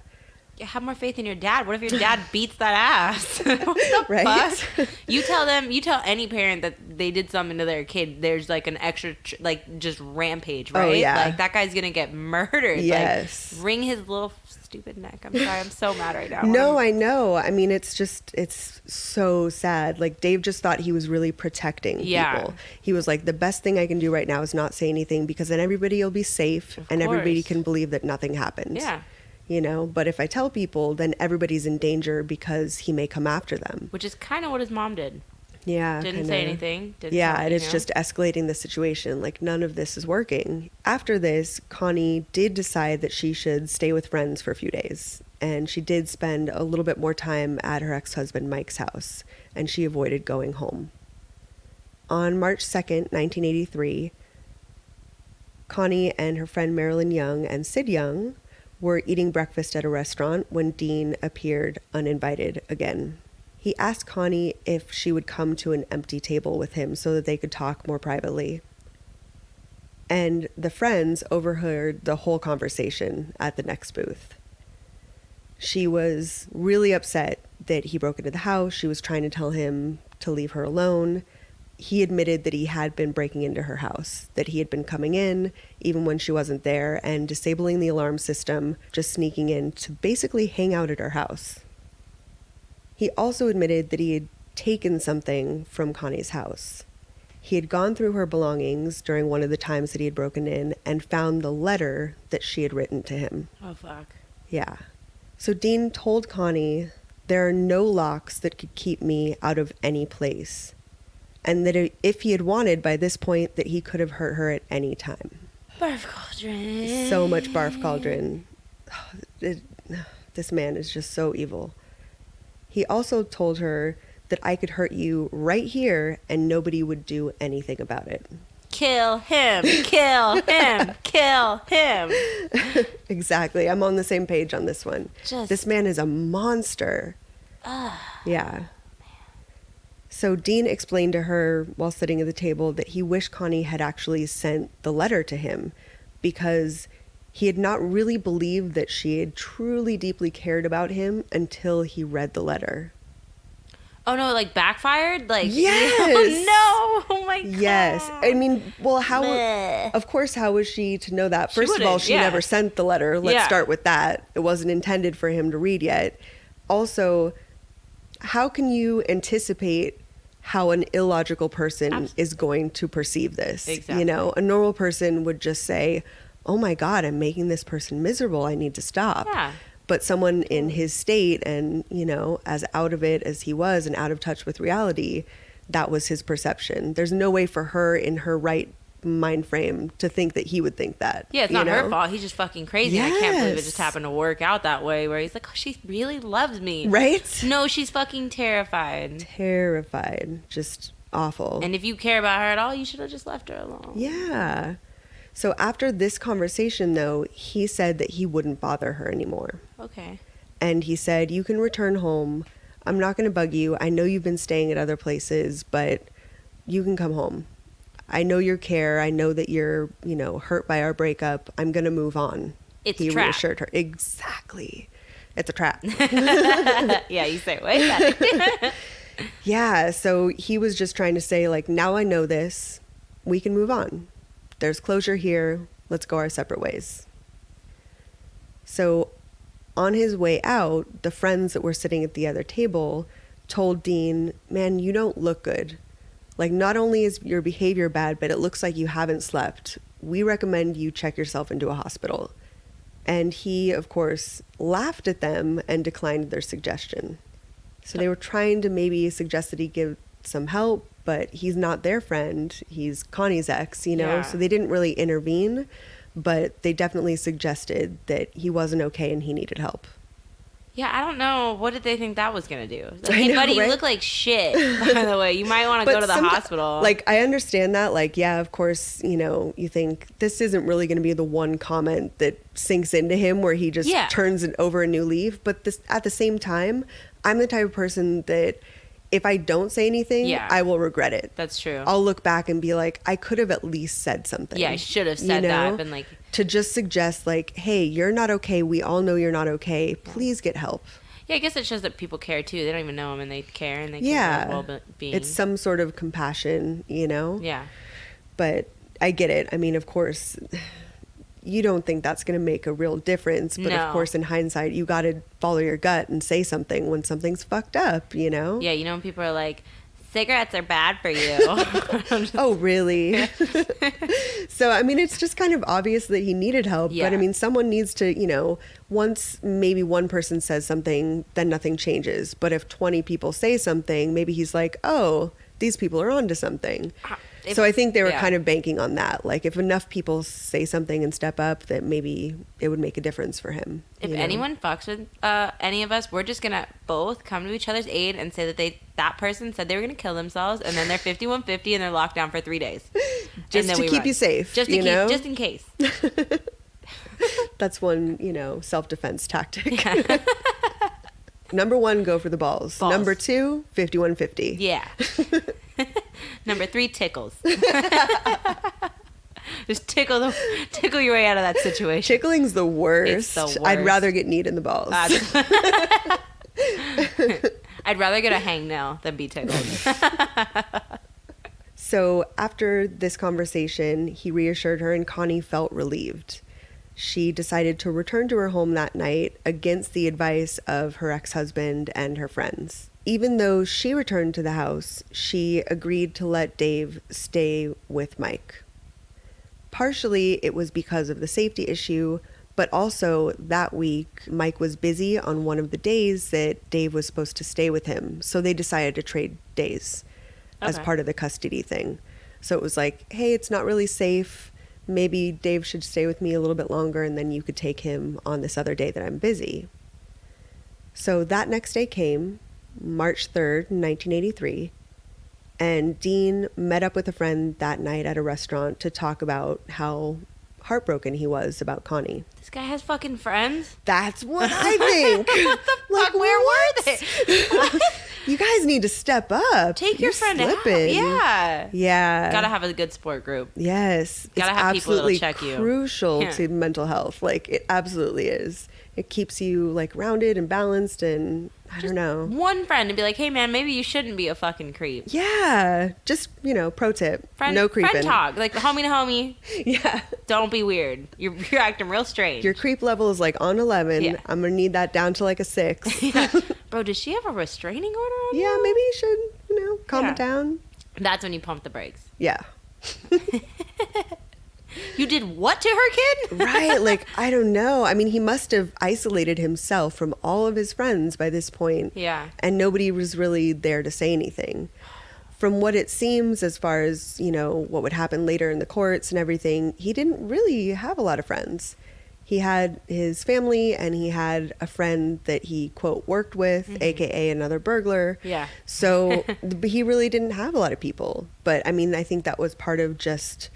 Yeah, have more faith in your dad. What if your dad beats that ass? What the Right? fuck? You tell any parent that they did something to their kid, there's like an extra, like just rampage, right? Oh, yeah. Like that guy's gonna get murdered. Yes. Like, wring his little stupid neck. I'm sorry. I'm so mad right now. No, I know. I mean, it's so sad. Like Dave just thought he was really protecting people. He was like, the best thing I can do right now is not say anything because then everybody will be safe and everybody can believe that nothing happened. Yeah. You know, but if I tell people, then everybody's in danger because he may come after them. Which is kind of what his mom did. Yeah. Didn't say anything. And it's just escalating the situation. Like none of this is working. After this, Connie did decide that she should stay with friends for a few days. And she did spend a little bit more time at her ex-husband Mike's house. And she avoided going home. On March 2nd, 1983, Connie and her friend Marilyn Young and Sid Young were eating breakfast at a restaurant when Dean appeared uninvited again. He asked Connie if she would come to an empty table with him so that they could talk more privately. And the friends overheard the whole conversation at the next booth. She was really upset that he broke into the house. She was trying to tell him to leave her alone. He admitted that he had been breaking into her house, that he had been coming in even when she wasn't there and disabling the alarm system, just sneaking in to basically hang out at her house. He also admitted that he had taken something from Connie's house. He had gone through her belongings during one of the times that he had broken in and found the letter that she had written to him. Oh, fuck. Yeah. So Dean told Connie, there are no locks that could keep me out of any place. And that if he had wanted by this point, that he could have hurt her at any time. Barf cauldron. So much barf cauldron. This man is just so evil. He also told her that I could hurt you right here and nobody would do anything about it. Kill him. Kill him. Kill him. Exactly. I'm on the same page on this one. This man is a monster. Yeah. So Dean explained to her while sitting at the table that he wished Connie had actually sent the letter to him because he had not really believed that she had truly deeply cared about him until he read the letter. Oh no, like backfired? Like yes. Oh no. Oh my god. Yes. I mean, well, of course, how was she to know that? First of all, she never sent the letter. Let's start with that. It wasn't intended for him to read yet. Also, how can you anticipate how an illogical person is going to perceive this? Exactly. You know, a normal person would just say, oh my God, I'm making this person miserable. I need to stop. Yeah. But someone in his state and, you know, as out of it as he was and out of touch with reality, that was his perception. There's no way for her in her right mind frame to think that he would think that. Yeah, it's not her fault. He's just fucking crazy. Yes. I can't believe it just happened to work out that way where he's like, oh, she really loves me. Right? No, she's fucking terrified. Terrified. Just awful. And if you care about her at all, you should have just left her alone. Yeah. So after this conversation, though, he said that he wouldn't bother her anymore. Okay. And he said, you can return home. I'm not going to bug you. I know you've been staying at other places, but you can come home. I know your care. I know that you're, you know, hurt by our breakup. I'm going to move on. He reassured her. Exactly. It's a trap. Yeah, you say it way better. Yeah. So he was just trying to say, like, now I know this. We can move on. There's closure here. Let's go our separate ways. So on his way out, the friends that were sitting at the other table told Dean, man, you don't look good. Like, not only is your behavior bad, but it looks like you haven't slept. We recommend you check yourself into a hospital. And he, of course, laughed at them and declined their suggestion. So they were trying to maybe suggest that he give some help, but he's not their friend. He's Connie's ex, you know? Yeah. So they didn't really intervene, but they definitely suggested that he wasn't okay and he needed help. Yeah, I don't know. What did they think that was going to do? Like, I hey, know, buddy, right? you look like shit, by the way. You might want to go to the hospital. Like, I understand that. Like, yeah, of course, you know, you think this isn't really going to be the one comment that sinks into him where he just turns it over a new leaf. But this, at the same time, I'm the type of person that if I don't say anything, I will regret it. That's true. I'll look back and be like, I could have at least said something. Yeah, I should have said that. Been like, to just suggest like, hey, you're not okay. We all know you're not okay. Please get help. Yeah, I guess it shows that people care too. They don't even know him and they care and they care about well-being. It's some sort of compassion, you know? Yeah. But I get it. I mean, of course, you don't think that's going to make a real difference. But of course, in hindsight, you got to follow your gut and say something when something's fucked up, you know? Yeah, you know when people are like, cigarettes are bad for you. Oh, really? So, I mean, it's just kind of obvious that he needed help. Yeah. But, I mean, someone needs to, you know, once maybe one person says something, then nothing changes. But if 20 people say something, maybe he's like, oh, these people are onto something. So I think they were kind of banking on that. Like, if enough people say something and step up, that maybe it would make a difference for him. If anyone fucks with any of us, we're just going to both come to each other's aid and say that that person said they were going to kill themselves, and then they're 5150 and they're locked down for 3 days. Just to keep you safe, just in case. That's one, you know, self-defense tactic. Number 1, go for the balls. Number 2, 5150. Yeah. Number 3, tickles. Just tickle your way out of that situation. Tickling's the worst. It's the worst. I'd rather get kneed in the balls. I'd rather get a hangnail than be tickled. So after this conversation, he reassured her and Connie felt relieved. She decided to return to her home that night against the advice of her ex-husband and her friends. Even though she returned to the house, she agreed to let Dave stay with Mike. Partially, it was because of the safety issue, but also that week, Mike was busy on one of the days that Dave was supposed to stay with him. So they decided to trade days as part of the custody thing. So it was like, hey, it's not really safe. Maybe Dave should stay with me a little bit longer and then you could take him on this other day that I'm busy. So that next day came, March 3rd, 1983, and Dean met up with a friend that night at a restaurant to talk about how heartbroken he was about Connie. This guy has fucking friends? That's what I think. What the fuck? Where were they? You guys need to step up. Take your friend out. Yeah. Gotta have a good support group. Yes. Gotta have people that'll check you. Crucial to mental health. Like, it absolutely is. It keeps you, like, rounded and balanced and, I don't know. One friend and be like, hey, man, maybe you shouldn't be a fucking creep. Yeah. Just, you know, pro tip. No creeping. Friend talk. Like, homie to homie. Yeah. Don't be weird. You're acting real strange. Your creep level is, like, on 11. Yeah. I'm going to need that down to, like, a 6. Yeah. Bro, does she have a restraining order on you? Yeah, maybe you should, you know, calm it down. That's when you pump the brakes. Yeah. You did what to her, kid? Right. Like, I don't know. I mean, he must have isolated himself from all of his friends by this point. Yeah. And nobody was really there to say anything. From what it seems, as far as, you know, what would happen later in the courts and everything, he didn't really have a lot of friends. He had his family and he had a friend that he, quote, worked with, AKA another burglar. Yeah. So he really didn't have a lot of people. But, I mean, I think that was part of just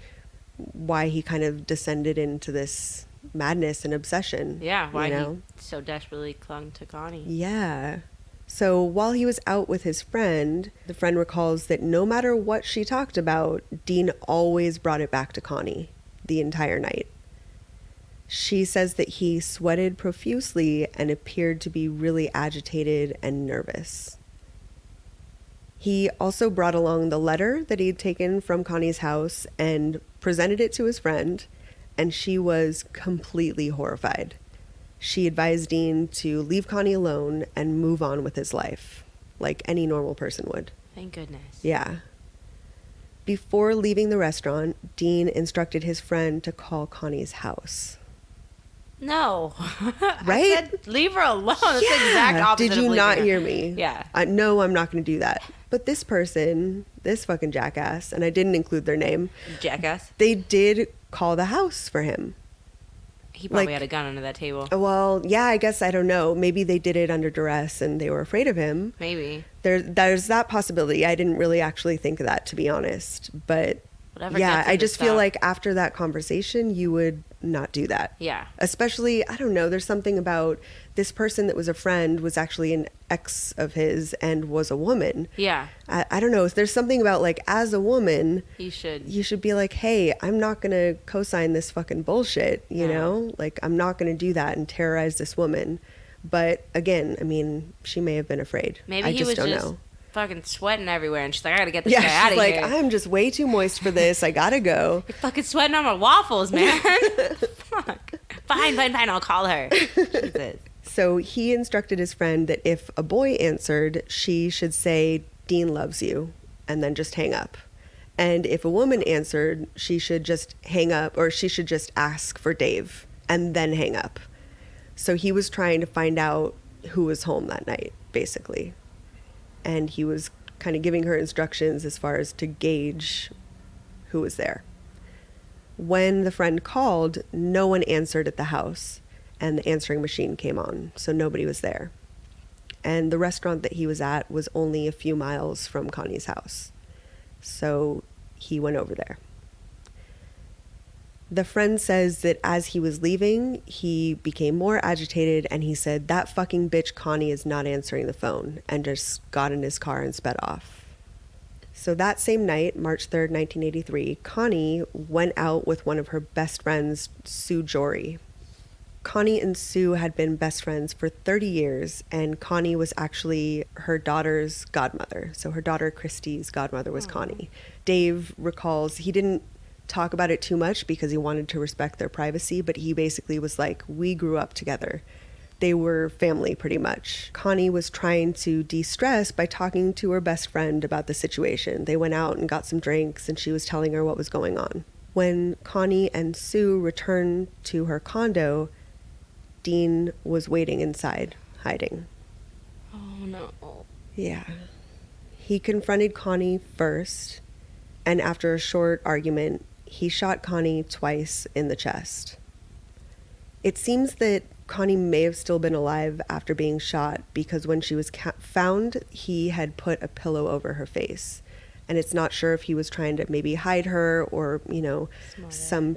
why he kind of descended into this madness and obsession. Yeah, why he so desperately clung to Connie. Yeah. So while he was out with his friend, the friend recalls that no matter what she talked about, Dean always brought it back to Connie the entire night. She says that he sweated profusely and appeared to be really agitated and nervous. He also brought along the letter that he'd taken from Connie's house and presented it to his friend, and she was completely horrified. She advised Dean to leave Connie alone and move on with his life, like any normal person would. Thank goodness. Yeah. Before leaving the restaurant, Dean instructed his friend to call Connie's house. No. Right? I said, leave her alone. That's the exact opposite. Did you not hear me? Yeah. No, I'm not going to do that. But this person, this fucking jackass, and I didn't include their name. Jackass? They did call the house for him. He probably had a gun under that table. Well, yeah, I guess, I don't know. Maybe they did it under duress and they were afraid of him. Maybe. There's that possibility. I didn't really actually think of that, to be honest. But whatever. Yeah, I just feel like after that conversation, you would not do that. Yeah. Especially, I don't know, there's something about this person that was a friend was actually an ex of his and was a woman. Yeah. I don't know. There's something about, like, as a woman, you should be like, hey, I'm not going to co-sign this fucking bullshit, you know? Like, I'm not going to do that and terrorize this woman. But again, I mean, she may have been afraid. Maybe I don't know. Fucking sweating everywhere, and she's like, I gotta get this guy out of here. Yeah, she's like, I'm just way too moist for this. I gotta go. You're fucking sweating on my waffles, man. Fuck. Fine, I'll call her. Jesus. So he instructed his friend that if a boy answered, she should say, Dean loves you, and then just hang up. And if a woman answered, she should just hang up, or she should just ask for Dave, and then hang up. So he was trying to find out who was home that night, basically. And he was kind of giving her instructions as far as to gauge who was there. When the friend called, no one answered at the house, and the answering machine came on, so nobody was there. And the restaurant that he was at was only a few miles from Connie's house. So he went over there. The friend says that as he was leaving, he became more agitated and he said, that fucking bitch Connie is not answering the phone, and just got in his car and sped off. So that same night, March 3rd, 1983, Connie went out with one of her best friends, Sue Jory. Connie and Sue had been best friends for 30 years, and Connie was actually her daughter's godmother. So her daughter Christy's godmother was Connie. Dave recalls he didn't talk about it too much because he wanted to respect their privacy, but he basically was like, we grew up together. They were family pretty much. Connie was trying to de-stress by talking to her best friend about the situation. They went out and got some drinks and she was telling her what was going on. When Connie and Sue returned to her condo, Dean was waiting inside, hiding. Oh no. Yeah. He confronted Connie first, and after a short argument, he shot Connie twice in the chest. It seems that Connie may have still been alive after being shot because when she was found, he had put a pillow over her face. And it's not sure if he was trying to maybe hide her or, you know, some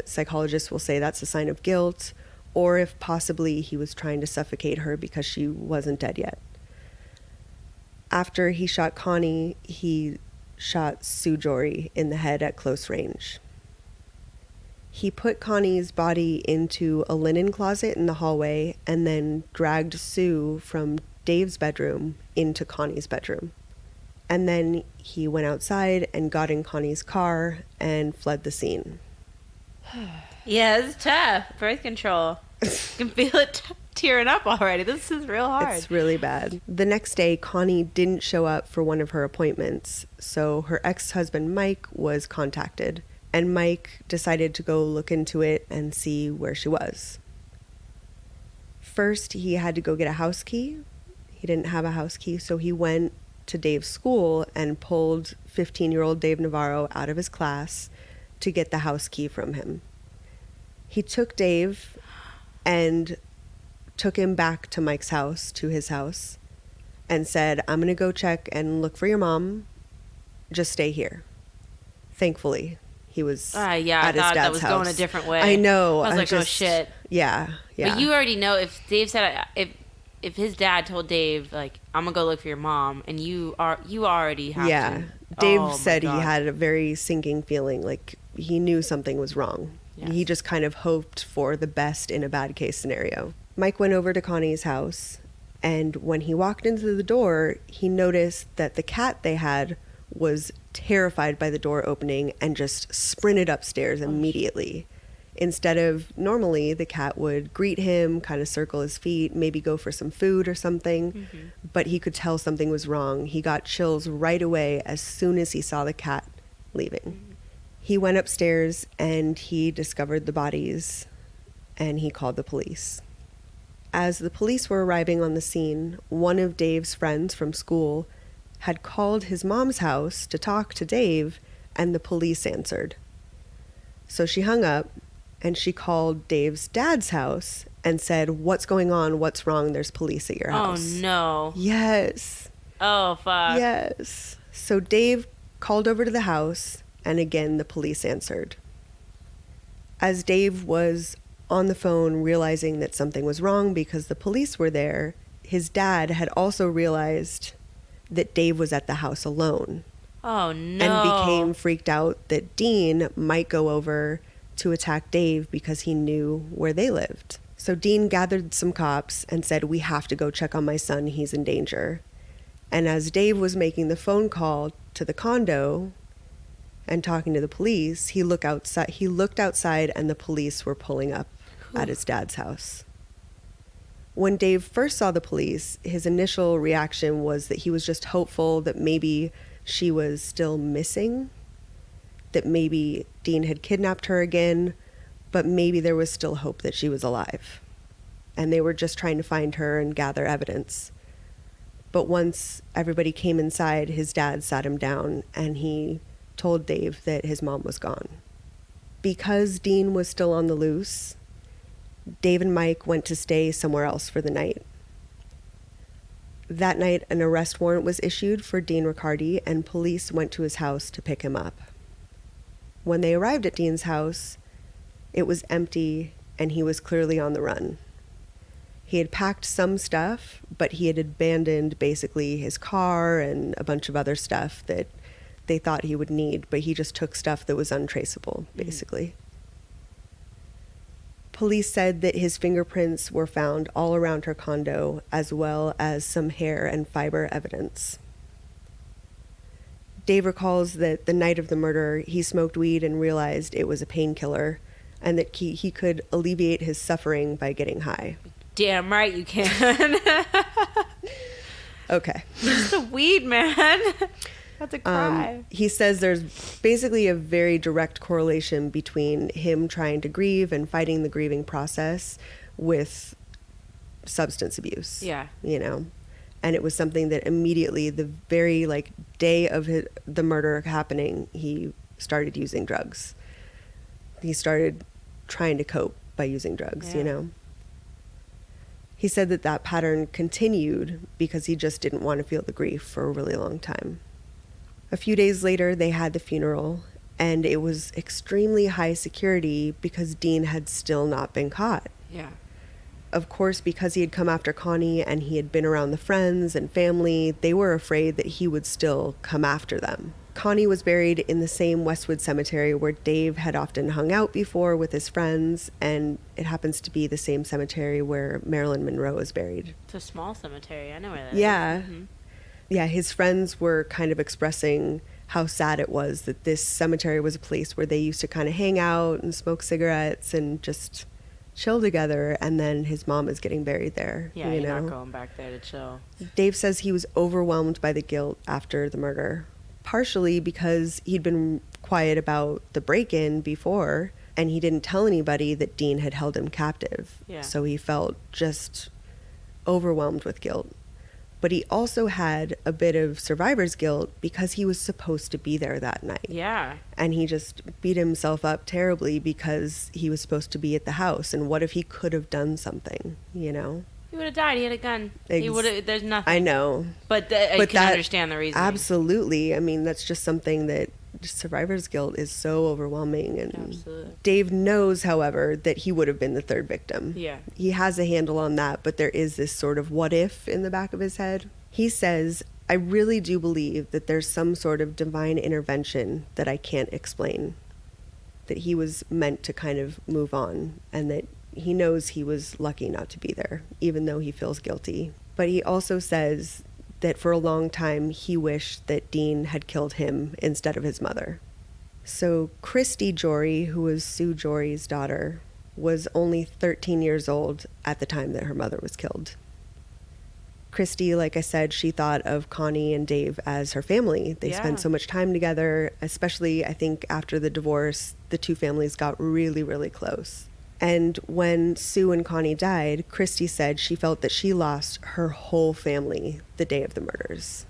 psychologists will say that's a sign of guilt, or if possibly he was trying to suffocate her because she wasn't dead yet. After he shot Connie, he shot Sue Jory in the head at close range. He put Connie's body into a linen closet in the hallway and then dragged Sue from Dave's bedroom into Connie's bedroom. And then he went outside and got in Connie's car and fled the scene. Yeah, it's tough. Birth control. I can feel it tearing up already. This is real hard. It's really bad. The next day, Connie didn't show up for one of her appointments, so her ex-husband Mike was contacted, and Mike decided to go look into it and see where she was. First, he had to go get a house key. He didn't have a house key, so he went to Dave's school and pulled 15-year-old Dave Navarro out of his class to get the house key from him. He took Dave and took him back to Mike's house, to his house, and said, I'm going to go check and look for your mom. Just stay here. Thankfully, he was at his dad's house. I thought that was going a different way. I know. I was like, oh, shit. Yeah. But you already know if Dave said, if his dad told Dave, like, I'm going to go look for your mom, and you already have to. Yeah. Dave said he had a very sinking feeling, like he knew something was wrong. Yes. He just kind of hoped for the best in a bad case scenario. Mike went over to Connie's house, and when he walked into the door, he noticed that the cat they had was terrified by the door opening and just sprinted upstairs immediately. Instead of normally the cat would greet him, kind of circle his feet, maybe go for some food or something, but he could tell something was wrong. He got chills right away as soon as he saw the cat leaving. He went upstairs and he discovered the bodies and he called the police. As the police were arriving on the scene, one of Dave's friends from school had called his mom's house to talk to Dave, and the police answered. So she hung up and she called Dave's dad's house and said, "What's going on? What's wrong? There's police at your house." Oh, no. Yes. Oh, fuck. Yes. So Dave called over to the house, and again the police answered. As Dave was on the phone realizing that something was wrong because the police were there, his dad had also realized that Dave was at the house alone. Oh, no. And became freaked out that Dean might go over to attack Dave because he knew where they lived. So Dean gathered some cops and said, "We have to go check on my son. He's in danger." And as Dave was making the phone call to the condo and talking to the police, he looked outside and the police were pulling up at his dad's house. When Dave first saw the police, his initial reaction was that he was just hopeful that maybe she was still missing, that maybe Dean had kidnapped her again, but maybe there was still hope that she was alive. And they were just trying to find her and gather evidence. But once everybody came inside, his dad sat him down and he told Dave that his mom was gone. Because Dean was still on the loose, Dave and Mike went to stay somewhere else for the night. That night, an arrest warrant was issued for Dean Riccardi, and police went to his house to pick him up. When they arrived at Dean's house, it was empty, and he was clearly on the run. He had packed some stuff, but he had abandoned basically his car and a bunch of other stuff that they thought he would need, but he just took stuff that was untraceable, basically. Police said that his fingerprints were found all around her condo, as well as some hair and fiber evidence. Dave recalls that the night of the murder, he smoked weed and realized it was a painkiller, and that he could alleviate his suffering by getting high. Damn right you can. Okay. It's the weed, man. That's a cry. He says there's basically a very direct correlation between him trying to grieve and fighting the grieving process with substance abuse. Yeah. You know? And it was something that immediately, the very day of the murder happening, he started using drugs. He started trying to cope by using drugs, you know? He said that pattern continued because he just didn't want to feel the grief for a really long time. A few days later, they had the funeral, and it was extremely high security because Dean had still not been caught. Yeah. Of course, because he had come after Connie and he had been around the friends and family, they were afraid that he would still come after them. Connie was buried in the same Westwood cemetery where Dave had often hung out before with his friends, and it happens to be the same cemetery where Marilyn Monroe is buried. It's a small cemetery. I know where that is. Mm-hmm. Yeah, his friends were kind of expressing how sad it was that this cemetery was a place where they used to kind of hang out and smoke cigarettes and just chill together, and then his mom is getting buried there. Yeah, you're not going back there to chill. Dave says he was overwhelmed by the guilt after the murder, partially because he'd been quiet about the break-in before, and he didn't tell anybody that Dean had held him captive. Yeah. So he felt just overwhelmed with guilt. But he also had a bit of survivor's guilt because he was supposed to be there that night. Yeah. And he just beat himself up terribly because he was supposed to be at the house. And what if he could have done something, you know? He would have died. He had a gun. He would have. There's nothing. I know. But I can understand the reason. Absolutely. I mean, that's just something that survivor's guilt is so overwhelming. And absolutely. Dave knows, however, that he would have been the third victim. Yeah. He has a handle on that, but there is this sort of what if in the back of his head. He says, "I really do believe that there's some sort of divine intervention that I can't explain. That he was meant to kind of move on, and that he knows he was lucky not to be there, even though he feels guilty." But he also says that for a long time he wished that Dean had killed him instead of his mother. So Christy Jory, who was Sue Jory's daughter, was only 13 years old at the time that her mother was killed. Christy, like I said, she thought of Connie and Dave as her family. They spent so much time together, especially I think after the divorce, the two families got really, really close. And when Sue and Connie died, Christy said she felt that she lost her whole family the day of the murders.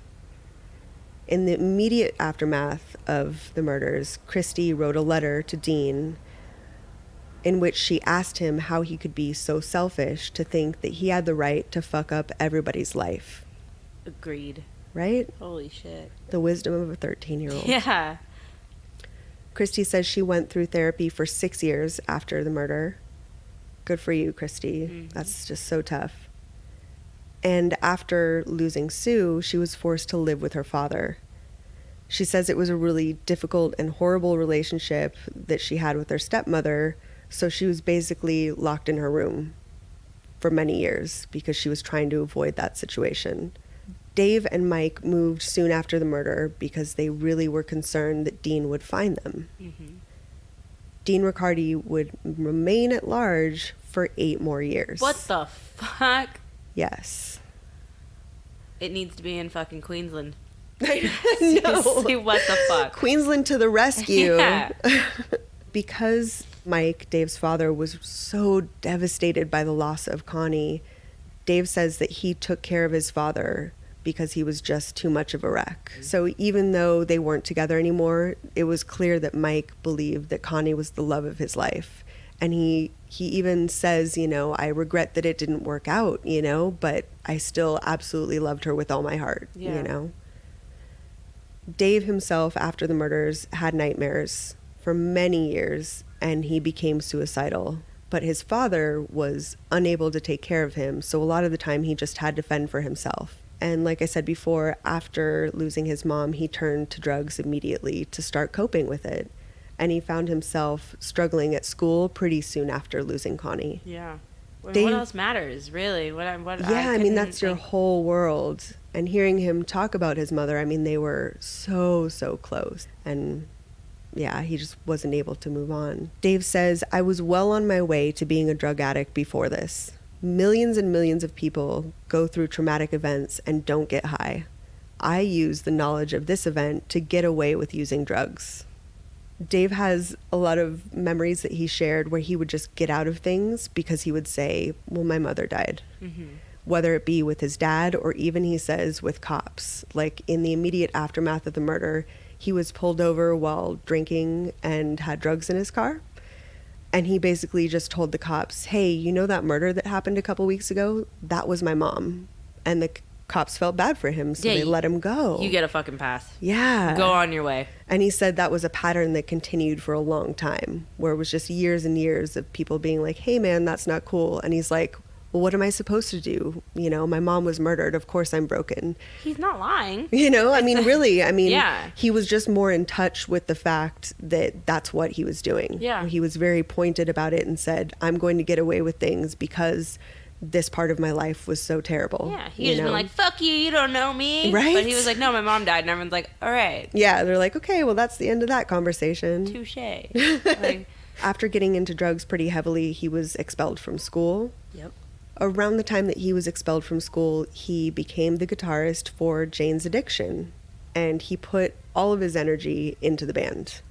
In the immediate aftermath of the murders, Christy wrote a letter to Dean in which she asked him how he could be so selfish to think that he had the right to fuck up everybody's life. Agreed. Right? Holy shit. The wisdom of a 13-year-old. Yeah. Christy says she went through therapy for 6 years after the murder. Good for you, Christy. Mm-hmm. That's just so tough. And after losing Sue, she was forced to live with her father. She says it was a really difficult and horrible relationship that she had with her stepmother, so she was basically locked in her room for many years because she was trying to avoid that situation. Dave and Mike moved soon after the murder because they really were concerned that Dean would find them. Mm-hmm. Dean Riccardi would remain at large for 8 more years. What the fuck? Yes. It needs to be in fucking Queensland. No. Seriously, what the fuck? Queensland to the rescue. Yeah. Because Mike, Dave's father, was so devastated by the loss of Connie, Dave says that he took care of his father because he was just too much of a wreck. So even though they weren't together anymore, it was clear that Mike believed that Connie was the love of his life. And he even says, you know, I regret that it didn't work out, you know, but I still absolutely loved her with all my heart, you know. Dave himself, after the murders, had nightmares for many years, and he became suicidal. But his father was unable to take care of him, so a lot of the time he just had to fend for himself. And like I said before, after losing his mom, he turned to drugs immediately to start coping with it. And he found himself struggling at school pretty soon after losing Connie. Yeah. What else matters, really? I mean, that's your whole world. And hearing him talk about his mother, I mean, they were so, so close. And yeah, he just wasn't able to move on. Dave says, I was well on my way to being a drug addict before this. Millions and millions of people go through traumatic events and don't get high. I used the knowledge of this event to get away with using drugs. Dave has a lot of memories that he shared where he would just get out of things because he would say, well, my mother died. Mm-hmm. Whether it be with his dad or even, he says, with cops. Like in the immediate aftermath of the murder, he was pulled over while drinking and had drugs in his car. And he basically just told the cops, hey, you know that murder that happened a couple weeks ago? That was my mom. And the cops felt bad for him, so they let him go. You get a fucking pass. Yeah. Go on your way. And he said that was a pattern that continued for a long time, where it was just years and years of people being like, hey, man, that's not cool. And he's like, well, what am I supposed to do? You know, my mom was murdered. Of course I'm broken. He's not lying. You know, I mean, really, I mean, yeah. He was just more in touch with the fact that that's what he was doing. Yeah. He was very pointed about it and said, I'm going to get away with things because this part of my life was so terrible. Yeah, he just been like, fuck you don't know me. Right? But he was like, no, my mom died. And everyone's like, all right. Yeah, they're like, okay, well, that's the end of that conversation. Touché. Like, after getting into drugs pretty heavily, he was expelled from school. Yep. Around the time that he was expelled from school, he became the guitarist for Jane's Addiction. And he put all of his energy into the band.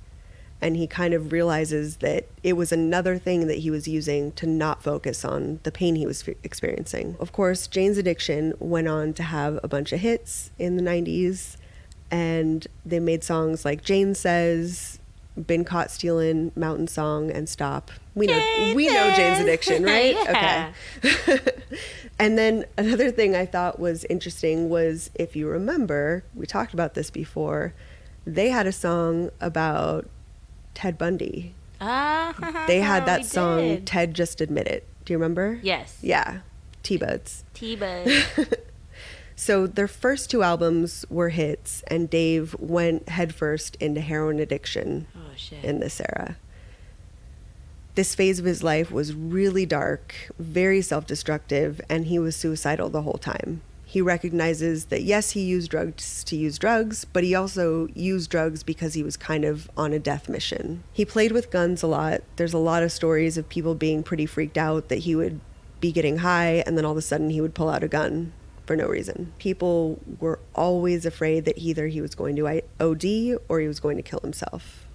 And he kind of realizes that it was another thing that he was using to not focus on the pain he was experiencing. Of course, Jane's Addiction went on to have a bunch of hits in the 90s. And they made songs like Jane Says, Been Caught Stealing, Mountain Song, and Stop. We know Jane's Addiction, right? Yeah. Okay. And then another thing I thought was interesting was, if you remember, we talked about this before, they had a song about Ted Bundy. They had that song, Ted Just Admit It. Do you remember? Yes. Yeah. T-Buds. T-Buds. So their first 2 albums were hits, and Dave went headfirst into heroin addiction in this era. This phase of his life was really dark, very self-destructive, and he was suicidal the whole time. He recognizes that, yes, he used drugs to use drugs, but he also used drugs because he was kind of on a death mission. He played with guns a lot. There's a lot of stories of people being pretty freaked out that he would be getting high and then all of a sudden he would pull out a gun for no reason. People were always afraid that either he was going to OD or he was going to kill himself.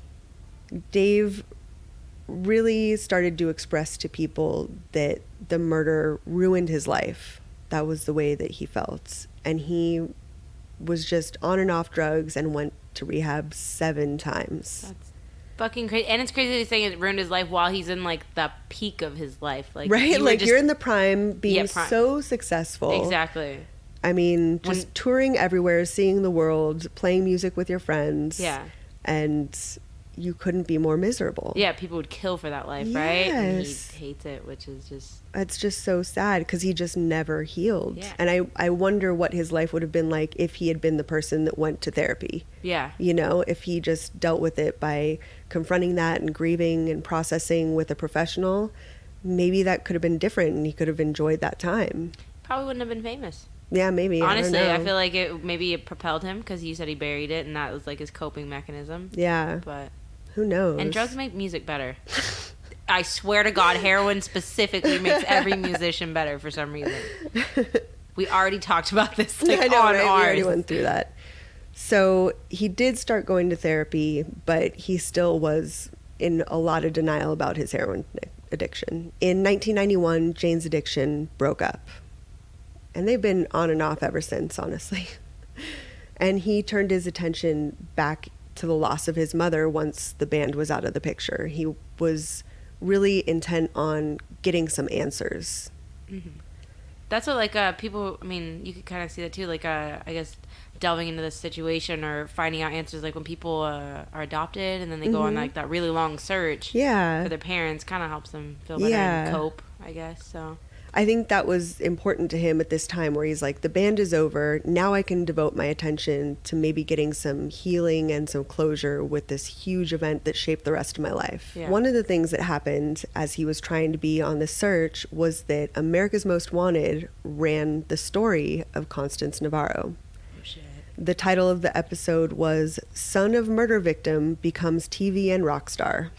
Dave really started to express to people that the murder ruined his life. That was the way that he felt. And he was just on and off drugs and went to rehab 7 times. That's fucking crazy. And it's crazy that he's saying it ruined his life while he's in like the peak of his life. Like, right? Like you're in the prime, being prime. So successful. Exactly. I mean, just touring everywhere, seeing the world, playing music with your friends. Yeah. And you couldn't be more miserable. Yeah, people would kill for that life, right? And he hates it, which is just... It's just so sad because he just never healed. Yeah. And I wonder what his life would have been like if he had been the person that went to therapy. Yeah. You know, if he just dealt with it by confronting that and grieving and processing with a professional, maybe that could have been different and he could have enjoyed that time. Probably wouldn't have been famous. Yeah, maybe. Honestly, I feel like it propelled him because you said he buried it and that was like his coping mechanism. Yeah. But... who knows? And drugs make music better. I swear to God, heroin specifically makes every musician better for some reason. We already talked about this. Like, I know, on right? ours. We already went through that. So he did start going to therapy, but he still was in a lot of denial about his heroin addiction. In 1991, Jane's addiction broke up. And they've been on and off ever since, honestly. And he turned his attention back to the loss of his mother once the band was out of the picture. He was really intent on getting some answers. Mm-hmm. That's what, like, people, I mean, you could kind of see that too, like, I guess delving into this situation or finding out answers, like when people are adopted and then they go on, like, that really long search for their parents, kind of helps them feel better and cope, I guess, so... I think that was important to him at this time where he's like, the band is over. Now I can devote my attention to maybe getting some healing and some closure with this huge event that shaped the rest of my life. Yeah. One of the things that happened as he was trying to be on the search was that America's Most Wanted ran the story of Constance Navarro. Oh, shit. The title of the episode was Son of Murder Victim Becomes TV and Rock Star.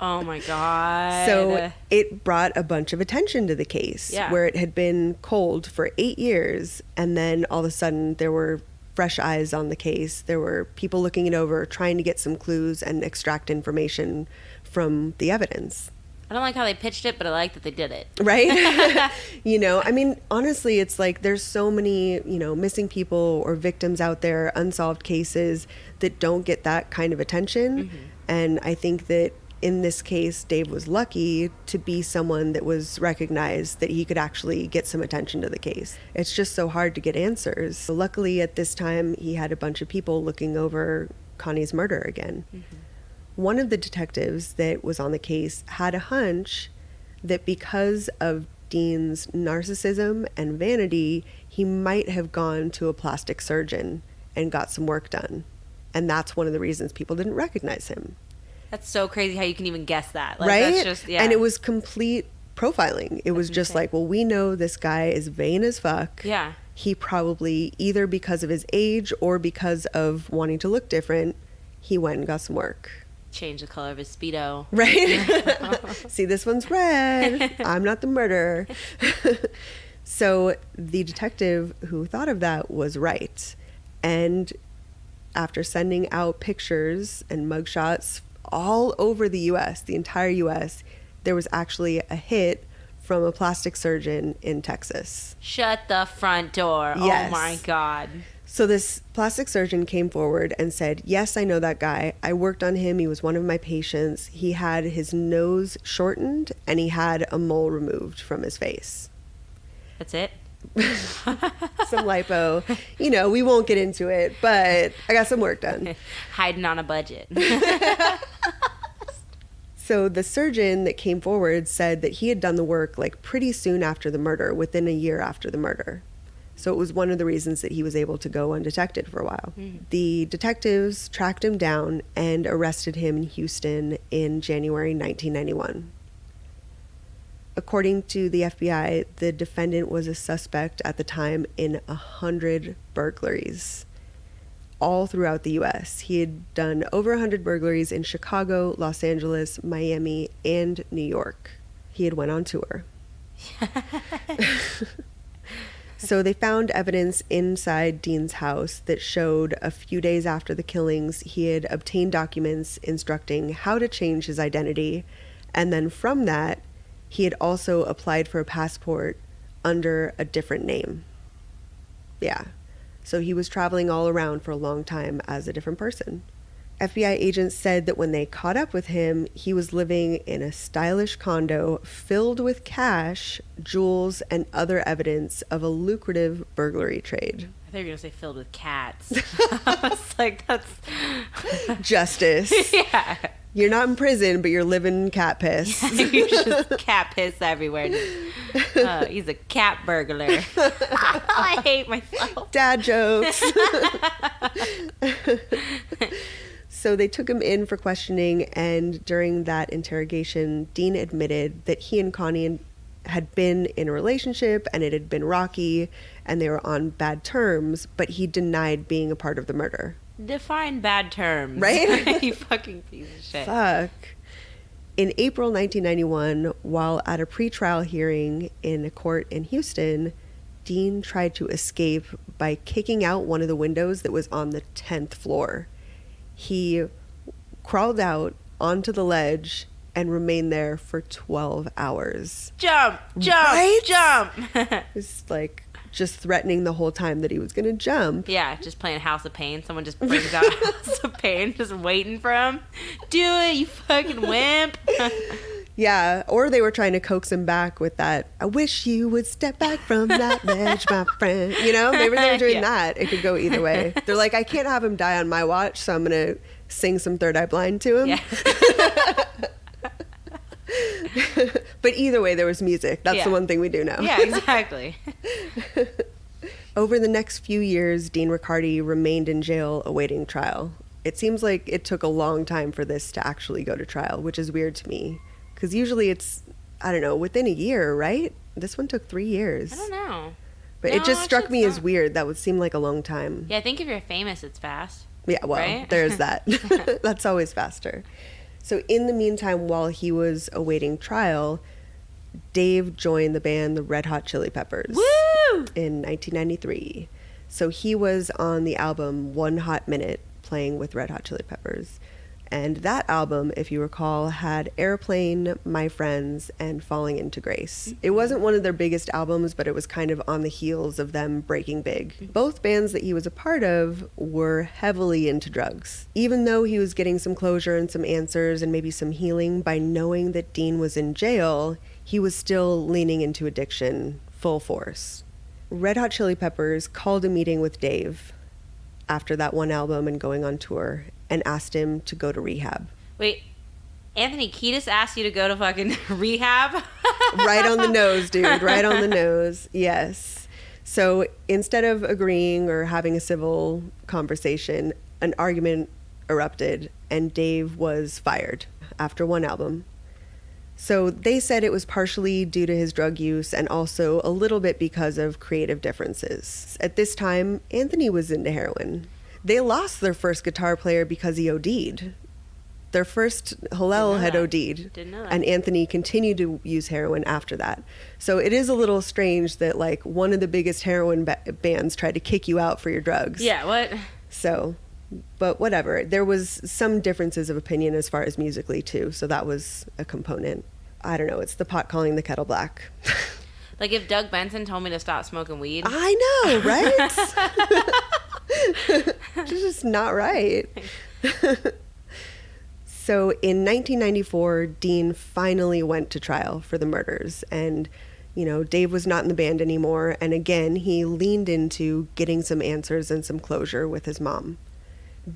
Oh my God. So it brought a bunch of attention to the case where it had been cold for 8 years. And then all of a sudden there were fresh eyes on the case. There were people looking it over, trying to get some clues and extract information from the evidence. I don't like how they pitched it, but I like that they did it. Right? You know, I mean, honestly, it's like there's so many, you know, missing people or victims out there, unsolved cases that don't get that kind of attention. Mm-hmm. And I think that in this case, Dave was lucky to be someone that was recognized that he could actually get some attention to the case. It's just so hard to get answers. So luckily, at this time, he had a bunch of people looking over Connie's murder again. Mm-hmm. One of the detectives that was on the case had a hunch that because of Dean's narcissism and vanity, he might have gone to a plastic surgeon and got some work done. And that's one of the reasons people didn't recognize him. That's so crazy how you can even guess that. Like, right? That's just, yeah. And it was complete profiling. It was just like, well, we know this guy is vain as fuck. Yeah. He probably, either because of his age or because of wanting to look different, he went and got some work. Change the color of his Speedo. Right? See, this one's red. I'm not the murderer. So the detective who thought of that was right. And after sending out pictures and mugshots all over the U.S., the entire U.S., there was actually a hit from a plastic surgeon in Texas. Shut the front door. Yes. Oh, my God. So this plastic surgeon came forward and said, yes, I know that guy. I worked on him. He was one of my patients. He had his nose shortened and he had a mole removed from his face. That's it? Some lipo. You know, we won't get into it, but I got some work done. Hiding on a budget. So the surgeon that came forward said that he had done the work like pretty soon after the murder, within a year after the murder. So it was one of the reasons that he was able to go undetected for a while. Mm. The detectives tracked him down and arrested him in Houston in January 1991. According to the FBI, the defendant was a suspect at the time in 100 burglaries all throughout the U.S. He had done over 100 burglaries in Chicago, Los Angeles, Miami, and New York. He had went on tour. So they found evidence inside Dean's house that showed a few days after the killings, he had obtained documents instructing how to change his identity. And then from that, he had also applied for a passport under a different name. Yeah. So he was traveling all around for a long time as a different person. FBI agents said that when they caught up with him, he was living in a stylish condo filled with cash, jewels, and other evidence of a lucrative burglary trade. I thought you were going to say filled with cats. I was like, that's... Justice. Yeah. You're not in prison, but you're living in cat piss. You're just cat piss everywhere. He's a cat burglar. I hate myself. Dad jokes. So they took him in for questioning, and during that interrogation, Dean admitted that he and Connie had been in a relationship and it had been rocky and they were on bad terms, but he denied being a part of the murder. Define bad terms. Right? You fucking piece of shit. Fuck. In April 1991, while at a pretrial hearing in a court in Houston, Dean tried to escape by kicking out one of the windows that was on the 10th floor. He crawled out onto the ledge and remained there for 12 hours. Jump! Jump! Right? Jump! It's like just threatening the whole time that he was going to jump. Yeah, just playing House of Pain. Someone just brings out House of Pain, just waiting for him. Do it, you fucking wimp. Yeah, or they were trying to coax him back with that, I wish you would step back from that ledge, my friend. You know, maybe they were doing that. It could go either way. They're like, I can't have him die on my watch, so I'm going to sing some Third Eye Blind to him. Yeah. But either way, there was music. That's the one thing we do know. Yeah, exactly. Over the next few years, Dean Riccardi remained in jail awaiting trial. It seems like it took a long time for this to actually go to trial, which is weird to me. Because usually it's, I don't know, within a year, right? This one took 3 years. I don't know. But it just struck me as weird. That would seem like a long time. Yeah, I think if you're famous, it's fast. Yeah, well, right? There's that. That's always faster. So in the meantime, while he was awaiting trial, Dave joined the band the Red Hot Chili Peppers. Woo! In 1993. So he was on the album One Hot Minute playing with Red Hot Chili Peppers. And that album, if you recall, had Airplane, My Friends, and Falling Into Grace. It wasn't one of their biggest albums, but it was kind of on the heels of them breaking big. Both bands that he was a part of were heavily into drugs. Even though he was getting some closure and some answers and maybe some healing by knowing that Dean was in jail, he was still leaning into addiction full force. Red Hot Chili Peppers called a meeting with Dave after that one album and going on tour, and asked him to go to rehab. Wait, Anthony Kiedis asked you to go to fucking rehab? Right on the nose, dude. Right on the nose. Yes. So instead of agreeing or having a civil conversation, an argument erupted and Dave was fired after one album. So they said it was partially due to his drug use and also a little bit because of creative differences. At this time, Anthony was into heroin. They lost their first guitar player because he OD'd. Their first Hillel had OD'd. Didn't know that. And Anthony continued to use heroin after that. So it is a little strange that like one of the biggest heroin bands tried to kick you out for your drugs. Yeah, what? So, but whatever. There was some differences of opinion as far as musically too. So that was a component. I don't know. It's the pot calling the kettle black. Like if Doug Benson told me to stop smoking weed. I know, right? It's just not right. So in 1994, Dean finally went to trial for the murders. And, you know, Dave was not in the band anymore. And again, he leaned into getting some answers and some closure with his mom.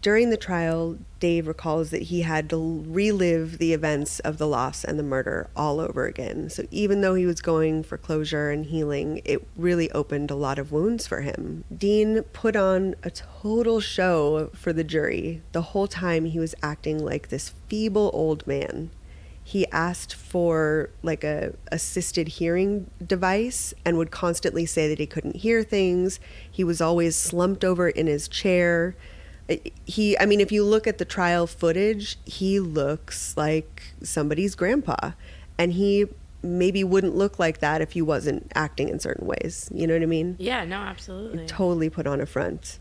During the trial, Dave recalls that he had to relive the events of the loss and the murder all over again. So even though he was going for closure and healing, it really opened a lot of wounds for him. Dean put on a total show for the jury. The whole time he was acting like this feeble old man. He asked for like a assisted hearing device and would constantly say that he couldn't hear things. He was always slumped over in his chair. If you look at the trial footage, he looks like somebody's grandpa. And he maybe wouldn't look like that if he wasn't acting in certain ways. You know what I mean? Yeah, no, absolutely. He totally put on a front.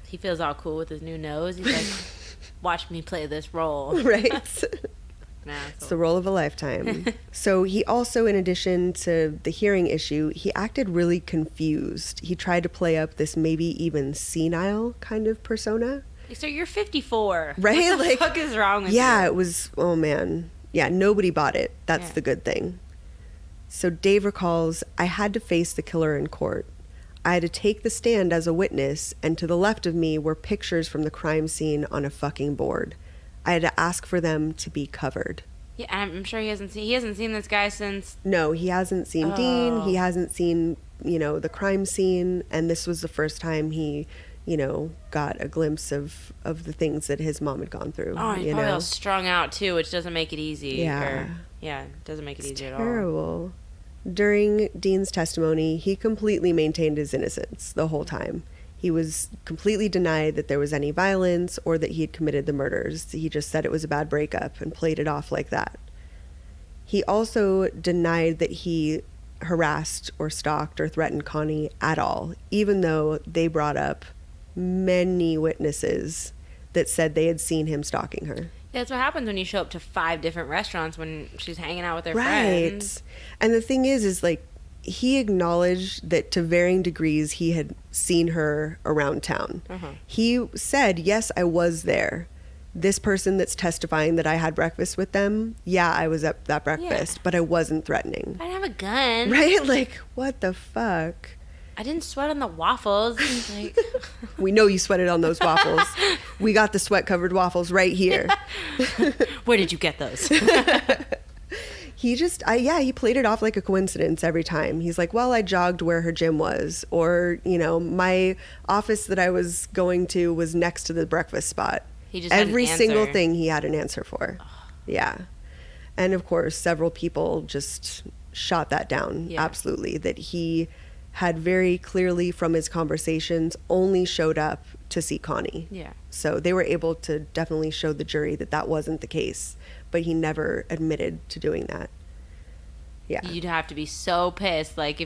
He feels all cool with his new nose. He's like, watch me play this role. Right. Nah, it's the role of a lifetime. So he also, in addition to the hearing issue, he acted really confused. He tried to play up this maybe even senile kind of persona. So you're 54. Right? What the fuck is wrong with you? Yeah, it was, oh man. Yeah, nobody bought it. That's the good thing. So Dave recalls, I had to face the killer in court. I had to take the stand as a witness, and to the left of me were pictures from the crime scene on a fucking board. I had to ask for them to be covered. Yeah, I'm sure he hasn't seen this guy since... No, he hasn't seen Dean. He hasn't seen, the crime scene, and this was the first time he, got a glimpse of the things that his mom had gone through. Oh, he's probably all strung out, too, which doesn't make it easy. Yeah. It doesn't make it easy at all. Terrible. During Dean's testimony, he completely maintained his innocence the whole time. He was completely denied that there was any violence or that he had committed the murders. He just said it was a bad breakup and played it off like that. He also denied that he harassed or stalked or threatened Connie at all, even though they brought up many witnesses that said they had seen him stalking her. Yeah, that's what happens when you show up to 5 different restaurants when she's hanging out with her Right. friends. And the thing is like, he acknowledged that to varying degrees he had seen her around town. Uh-huh. He said, yes, I was there. This person that's testifying that I had breakfast with them, yeah, I was at that breakfast, but I wasn't threatening. I didn't have a gun. Right? Like, what the fuck? I didn't sweat on the waffles. Like... We know you sweated on those waffles. We got the sweat-covered waffles right here. Where did you get those? He just, he played it off like a coincidence every time. He's like, well, I jogged where her gym was. Or, my office that I was going to was next to the breakfast spot. He just Every single thing he had an answer for. Yeah. And of course, several people just shot that down. Yeah. Absolutely. That he had very clearly from his conversations only showed up to see Connie. Yeah. So they were able to definitely show the jury that that wasn't the case. But he never admitted to doing that. Yeah. You'd have to be so pissed, like,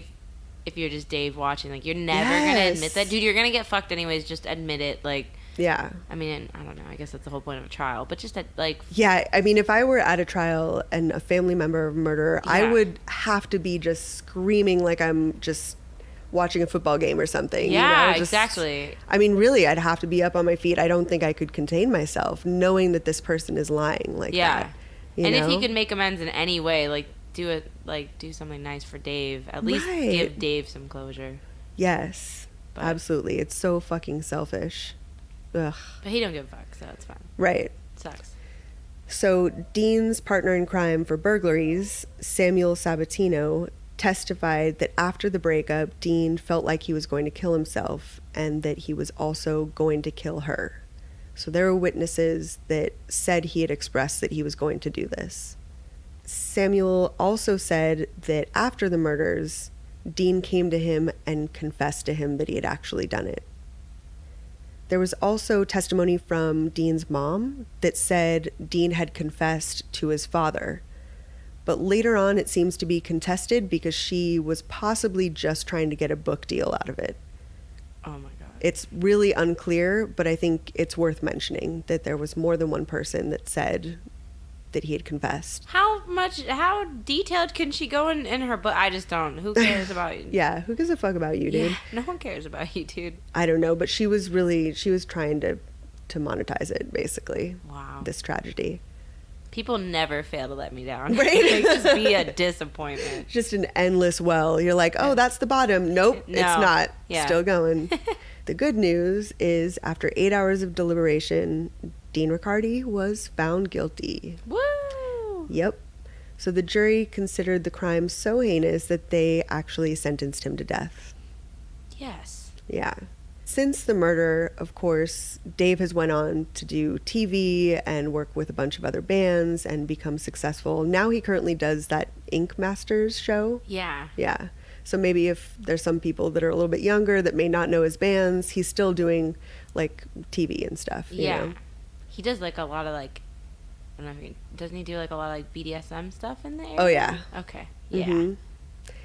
if you're just Dave watching. Like, you're never going to admit that. Dude, you're going to get fucked anyways. Just admit it. Like, yeah. I mean, I don't know. I guess that's the whole point of a trial. But just, like... Yeah, I mean, if I were at a trial and a family member of murder, I would have to be just screaming like I'm just watching a football game or something. Yeah, exactly. I mean, really, I'd have to be up on my feet. I don't think I could contain myself knowing that this person is lying like that. And if he could make amends in any way, like do something nice for Dave. At least give Dave some closure. Yes, absolutely. It's so fucking selfish. Ugh. But he don't give a fuck, so it's fine. Right. Sucks. So Dean's partner in crime for burglaries, Samuel Sabatino, testified that after the breakup, Dean felt like he was going to kill himself and that he was also going to kill her. So there were witnesses that said he had expressed that he was going to do this. Samuel also said that after the murders, Dean came to him and confessed to him that he had actually done it. There was also testimony from Dean's mom that said Dean had confessed to his father. But later on, it seems to be contested because she was possibly just trying to get a book deal out of it. Oh, my God. It's really unclear, but I think it's worth mentioning that there was more than one person that said that he had confessed. How detailed can she go in her book? I just don't. Who cares about you? Yeah, who gives a fuck about you, dude? Yeah, no one cares about you, dude. I don't know, but she was trying to monetize it, basically. Wow. This tragedy. People never fail to let me down. Right? They just be a disappointment. Just an endless well. You're like, oh, that's the bottom. Nope, no. It's not. Yeah. Still going. The good news is after 8 hours of deliberation, Dean Riccardi was found guilty. Woo! Yep. So the jury considered the crime so heinous that they actually sentenced him to death. Yes. Yeah. Since the murder, of course, Dave has went on to do TV and work with a bunch of other bands and become successful. Now he currently does that Ink Masters show. Yeah. Yeah. So maybe if there's some people that are a little bit younger that may not know his bands, he's still doing like TV and stuff. You know? He does like a lot of like don't know if doesn't he do like a lot of like BDSM stuff in the area? Oh, yeah. Okay. Yeah. Mm-hmm.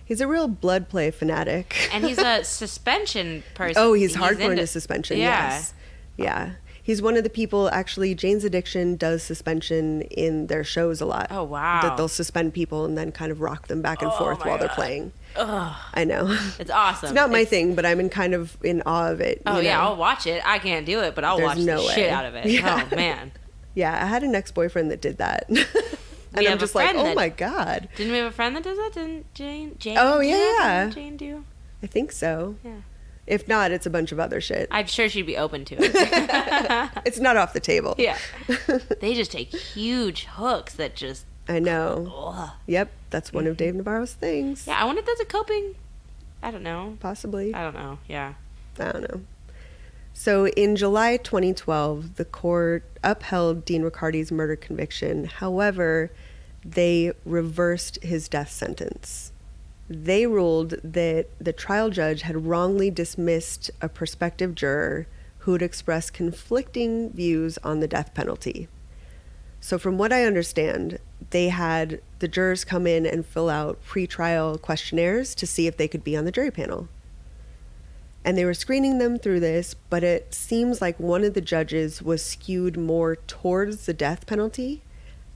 He's a real blood play fanatic. And he's a suspension person. Oh, he's hardcore into suspension, yeah. yes. Yeah. He's one of the people, actually, Jane's Addiction does suspension in their shows a lot. Oh, wow. That they'll suspend people and then kind of rock them back and forth while they're playing. Ugh. I know. It's awesome. It's not my thing, but I'm kind of in awe of it. Oh, yeah, I'll watch it. I can't do it, but I'll watch the shit out of it. Yeah. Oh, man. Yeah, I had an ex-boyfriend that did that. And I'm just like, oh my God. Didn't we have a friend that does that? Didn't Jane? Oh, yeah. Didn't Jane do? I think so. Yeah. If not, it's a bunch of other shit. I'm sure she'd be open to it. It's not off the table. Yeah. They just take huge hooks that just... I know. Ugh. Yep, that's one of Dave Navarro's things. Yeah, I wonder if that's a coping... I don't know. Possibly. I don't know, yeah. I don't know. So in July 2012, the court upheld Dean Riccardi's murder conviction. However, they reversed his death sentence. They ruled that the trial judge had wrongly dismissed a prospective juror who had expressed conflicting views on the death penalty. So from what I understand, they had the jurors come in and fill out pre-trial questionnaires to see if they could be on the jury panel. And they were screening them through this, but it seems like one of the judges was skewed more towards the death penalty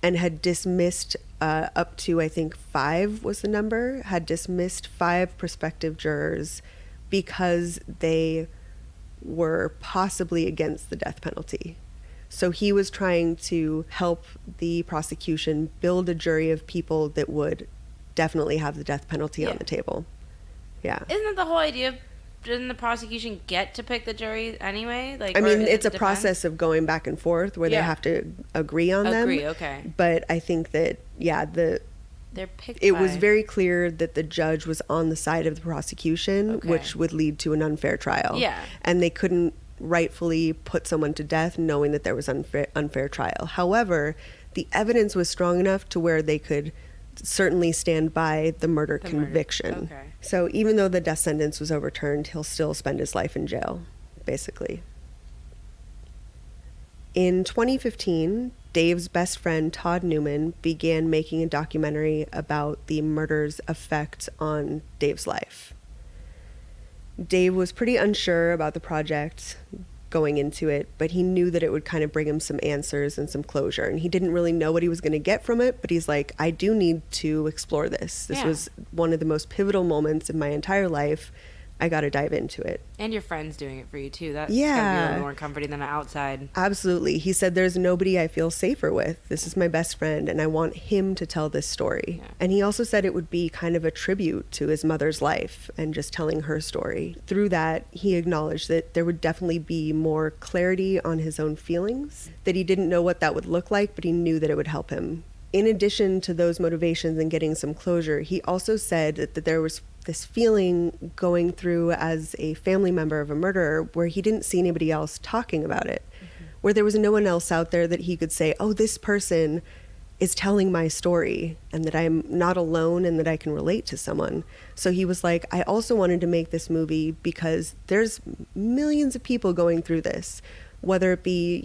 and had dismissed up to, I think, 5 was the number, had dismissed 5 prospective jurors because they were possibly against the death penalty. So he was trying to help the prosecution build a jury of people that would definitely have the death penalty on the table. Yeah. Isn't that the whole idea? Didn't the prosecution get to pick the jury anyway? Like, I mean, it's a process of going back and forth where they have to agree on them. Okay. But I think that, they're picked. It was very clear that the judge was on the side of the prosecution, which would lead to an unfair trial. Yeah. And they couldn't rightfully put someone to death knowing that there was unfair trial. However, the evidence was strong enough to where they could certainly stand by the murder conviction. Okay. So even though the death sentence was overturned, he'll still spend his life in jail, basically. In 2015, Dave's best friend, Todd Newman, began making a documentary about the murder's effect on Dave's life. Dave was pretty unsure about the project going into it, but he knew that it would kind of bring him some answers and some closure. And he didn't really know what he was going to get from it, but he's like, I do need to explore this. This was one of the most pivotal moments in my entire life. I got to dive into it. And your friend's doing it for you, too. That's gotta be a little more comforting than an outside. Absolutely. He said, there's nobody I feel safer with. This is my best friend, and I want him to tell this story. Yeah. And he also said it would be kind of a tribute to his mother's life and just telling her story. Through that, he acknowledged that there would definitely be more clarity on his own feelings, that he didn't know what that would look like, but he knew that it would help him. In addition to those motivations and getting some closure, he also said that there was this feeling going through as a family member of a murderer where he didn't see anybody else talking about it, where there was no one else out there that he could say, oh, this person is telling my story and that I'm not alone and that I can relate to someone. So he was like, I also wanted to make this movie because there's millions of people going through this, whether it be,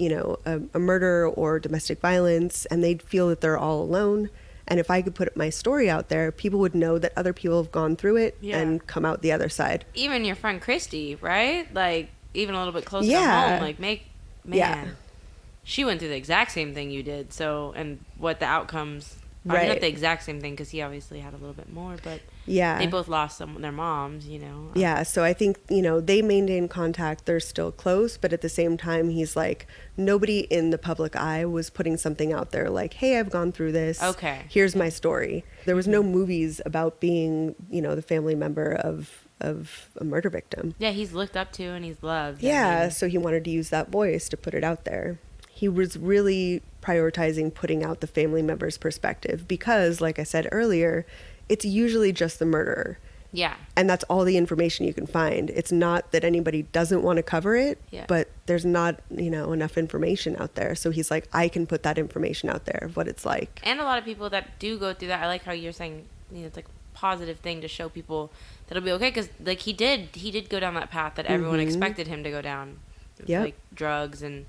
a murder or domestic violence, and they'd feel that they're all alone. And if I could put my story out there, people would know that other people have gone through it and come out the other side. Even your friend Christy, right? Like, even a little bit closer to home. Like, she went through the exact same thing you did. So, and what the outcomes... I mean, not the exact same thing, because he obviously had a little bit more, but they both lost their moms, Yeah, so I think, they maintained contact. They're still close, but at the same time, he's like, nobody in the public eye was putting something out there like, hey, I've gone through this. Okay. Here's my story. There was no movies about being, the family member of a murder victim. Yeah, he's looked up to and he's loved. Yeah, so he wanted to use that voice to put it out there. He was really prioritizing putting out the family member's perspective because, like I said earlier, it's usually just the murderer. Yeah. And that's all the information you can find. It's not that anybody doesn't want to cover it, but there's not, enough information out there. So he's like, I can put that information out there of what it's like. And a lot of people that do go through that, I like how you're saying, it's like a positive thing to show people that'll be okay. Because, like, he did go down that path that everyone expected him to go down. Yeah. Like drugs and...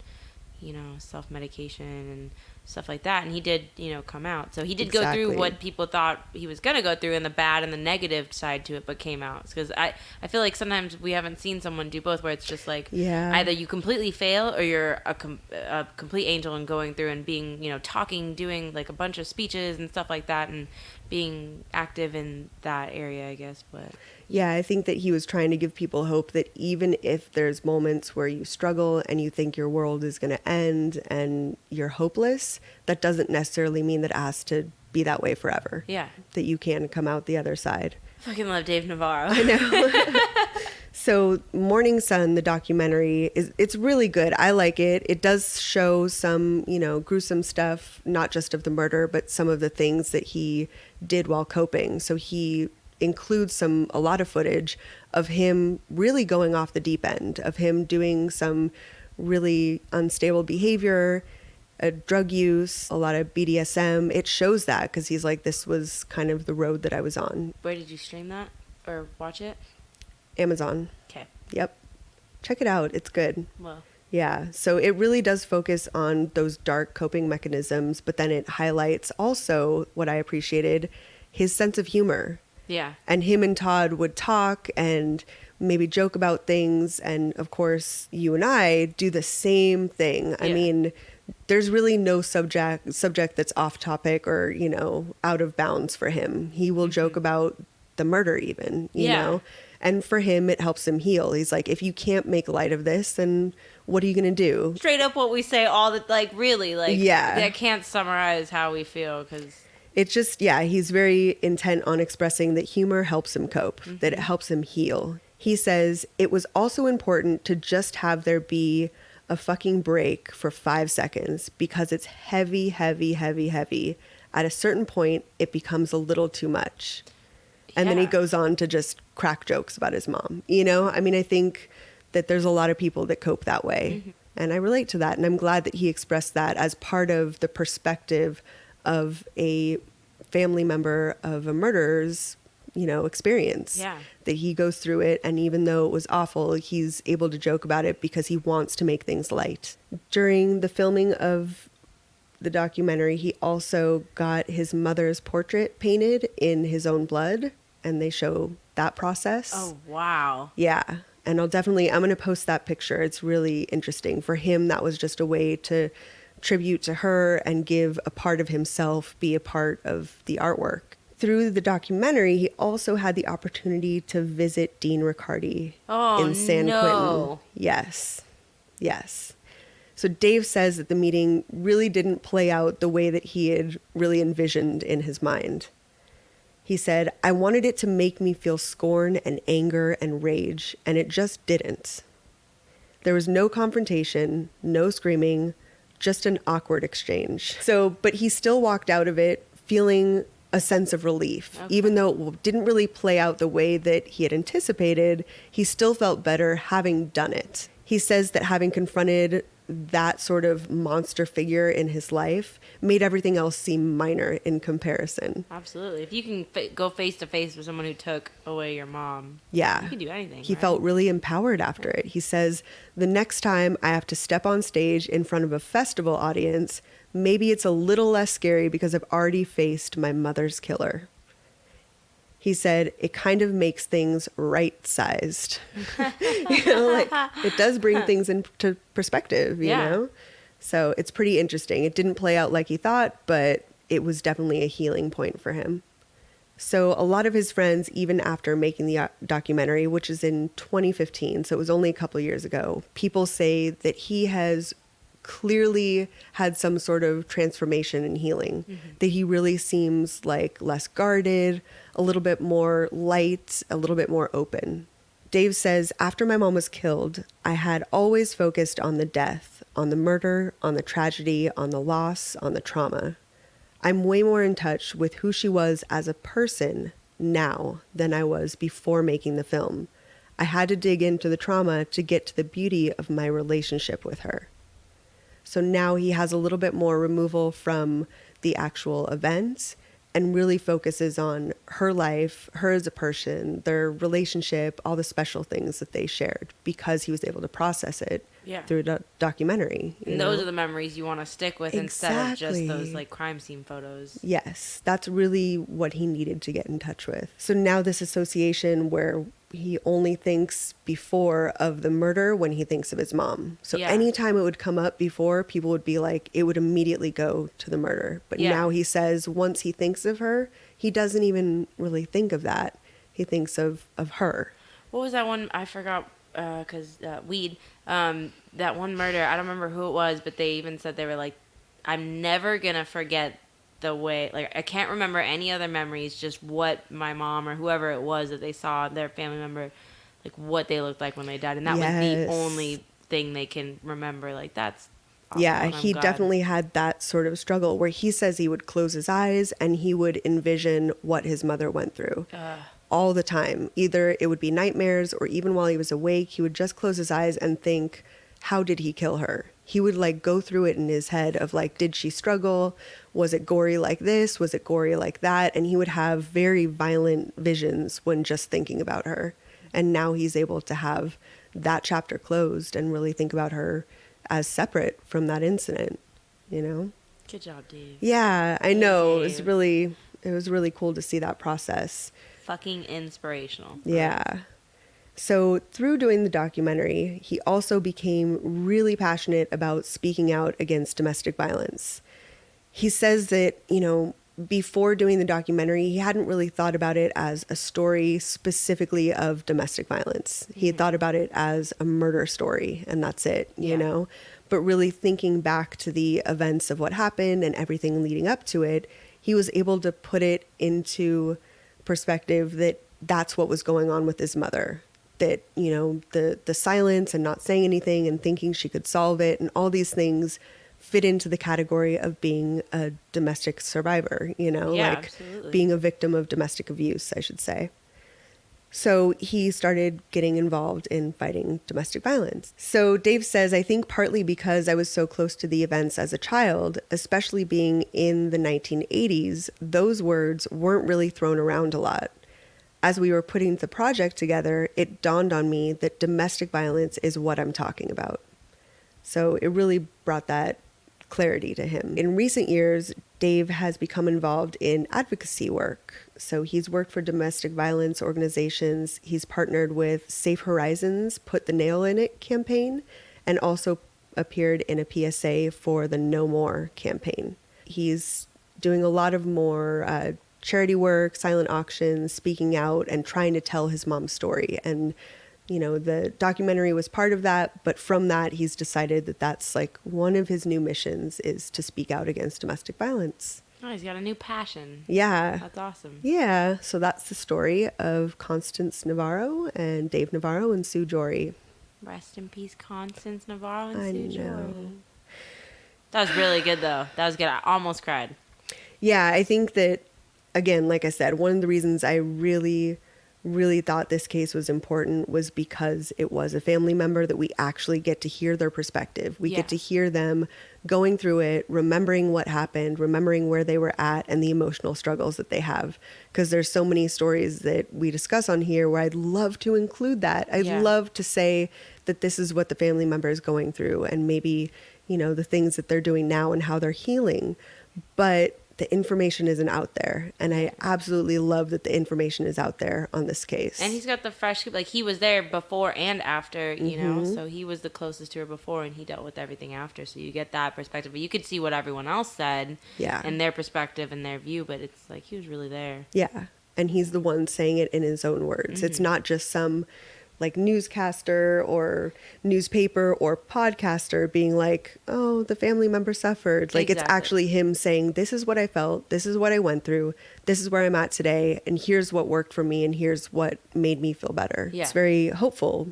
self-medication and stuff like that. And he did, come out. So he did go through Exactly. what people thought he was going to go through, and the bad and the negative side to it, but came out. Because I feel like sometimes we haven't seen someone do both, where it's just like either you completely fail or you're a complete angel and going through and being, talking, doing like a bunch of speeches and stuff like that, and being active in that area, I guess. But yeah, I think that he was trying to give people hope that even if there's moments where you struggle and you think your world is going to end and you're hopeless, that doesn't necessarily mean that it has to be that way forever. Yeah. That you can come out the other side. I fucking love Dave Navarro. I know. So Morning Sun, the documentary, it's really good. I like it. It does show some, gruesome stuff, not just of the murder, but some of the things that he did while coping. So he includes a lot of footage of him really going off the deep end, of him doing some really unstable behavior, drug use, a lot of BDSM. It shows that because he's like, this was kind of the road that I was on. Where did you stream that or watch it? Amazon. Okay. Yep. Check it out. It's good. Well. Yeah. So it really does focus on those dark coping mechanisms, but then it highlights also what I appreciated, his sense of humor. Yeah. And him and Todd would talk and maybe joke about things. And of course, you and I do the same thing. Yeah. I mean, there's really no subject that's off topic or, out of bounds for him. He will joke about the murder even, you know? And for him, it helps him heal. He's like, if you can't make light of this, then what are you going to do? Straight up what we say all the, really, yeah. I can't summarize how we feel because... It's just, he's very intent on expressing that humor helps him cope, that it helps him heal. He says, it was also important to just have there be a fucking break for 5 seconds because it's heavy, heavy, heavy, heavy. At a certain point, it becomes a little too much. And then he goes on to just crack jokes about his mom. I mean, I think that there's a lot of people that cope that way. Mm-hmm. And I relate to that. And I'm glad that he expressed that as part of the perspective of a family member of a murderer's, experience. Yeah. That he goes through it. And even though it was awful, he's able to joke about it because he wants to make things light. During the filming of the documentary, he also got his mother's portrait painted in his own blood. And they show that process. Oh, wow. Yeah. And I'm going to post that picture. It's really interesting. For him, that was just a way to tribute to her and give a part of himself be a part of the artwork. Through the documentary, he also had the opportunity to visit Dean Riccardi in San Quentin. Yes. Yes. So Dave says that the meeting really didn't play out the way that he had really envisioned in his mind. He said, I wanted it to make me feel scorn and anger and rage, and it just didn't. There was no confrontation, no screaming, just an awkward exchange. But he still walked out of it feeling a sense of relief. Okay. Even though it didn't really play out the way that he had anticipated, he still felt better having done it. He says that having confronted that sort of monster figure in his life made everything else seem minor in comparison. Absolutely. If you can go face to face with someone who took away your mom, you can do anything. He felt really empowered after it. He says, the next time I have to step on stage in front of a festival audience, maybe it's a little less scary because I've already faced my mother's killer. He said, it kind of makes things right-sized. It does bring things into perspective, you know? So it's pretty interesting. It didn't play out like he thought, but it was definitely a healing point for him. So a lot of his friends, even after making the documentary, which is in 2015, so it was only a couple of years ago, people say that he has clearly had some sort of transformation and healing, that he really seems like less guarded, a little bit more light, a little bit more open. Dave says, after my mom was killed, I had always focused on the death, on the murder, on the tragedy, on the loss, on the trauma. I'm way more in touch with who she was as a person now than I was before making the film. I had to dig into the trauma to get to the beauty of my relationship with her. So now he has a little bit more removal from the actual events and really focuses on her life, her as a person, their relationship, all the special things that they shared because he was able to process it through the documentary. And those are the memories you want to stick with instead of just those like crime scene photos. Yes, that's really what he needed to get in touch with. So now this association where he only thinks before of the murder when he thinks of his mom. So anytime it would come up before, people would be like, it would immediately go to the murder. But now he says once he thinks of her, he doesn't even really think of that. He thinks of her. What was that one? I forgot, because weed. That one murder, I don't remember who it was, but they even said, they were like, I'm never going to forget the way, like, I can't remember any other memories, just what my mom or whoever it was that they saw, their family member, like, what they looked like when they died. And that was the only thing they can remember. Like, that's awesome. Yeah, he definitely had that sort of struggle where he says he would close his eyes and he would envision what his mother went through. All the time. Either it would be nightmares or even while he was awake, he would just close his eyes and think, how did he kill her? He would like go through it in his head of like, did she struggle? Was it gory like this? Was it gory like that? And he would have very violent visions when just thinking about her. And now he's able to have that chapter closed and really think about her as separate from that incident, you know? Good job, Dave. Yeah, I know. It was really cool to see that process. Fucking inspirational. Yeah. So through doing the documentary, he also became really passionate about speaking out against domestic violence. He says that, you know, before doing the documentary, he hadn't really thought about it as a story specifically of domestic violence. He had thought about it as a murder story, and that's it, you know? But really thinking back to the events of what happened and everything leading up to it, he was able to put it into perspective that that's what was going on with his mother, that, you know, the silence and not saying anything and thinking she could solve it and all these things fit into the category of being a domestic survivor, you know, being a victim of domestic abuse, I should say. So he started getting involved in fighting domestic violence. So Dave says, I think partly because I was so close to the events as a child, especially being in the 1980s, those words weren't really thrown around a lot. As we were putting the project together, it dawned on me that domestic violence is what I'm talking about. So it really brought that clarity to him. In recent years, Dave has become involved in advocacy work. So he's worked for domestic violence organizations. He's partnered with Safe Horizons Put the Nail in It campaign and also appeared in a PSA for the No More campaign. He's doing a lot of more charity work, silent auctions, speaking out and trying to tell his mom's story. And you know, the documentary was part of that, but from that, he's decided that that's like one of his new missions is to speak out against domestic violence. Oh, he's got a new passion. Yeah. That's awesome. Yeah. So that's the story of Constance Navarro and Dave Navarro and Sue Jory. Rest in peace, Constance Navarro and Sue Jory. That was really good, though. That was good. I almost cried. Yeah, I think that, again, like I said, one of the reasons I really thought this case was important was because it was a family member that we actually get to hear their perspective. We get to hear them going through it, remembering what happened, remembering where they were at and the emotional struggles that they have. Because there's so many stories that we discuss on here where I'd love to include that. I'd love to say that this is what the family member is going through and maybe, you know, the things that they're doing now and how they're healing. But the information isn't out there. And I absolutely love that the information is out there on this case. And he's got the fresh, like he was there before and after, you know, so he was the closest to her before and he dealt with everything after. So you get that perspective, but you could see what everyone else said and their perspective and their view, but it's like he was really there. Yeah. And he's the one saying it in his own words. It's not just some like newscaster or newspaper or podcaster being like, oh, the family member suffered. Like it's actually him saying, this is what I felt. This is what I went through. This is where I'm at today. And here's what worked for me. And here's what made me feel better. It's very hopeful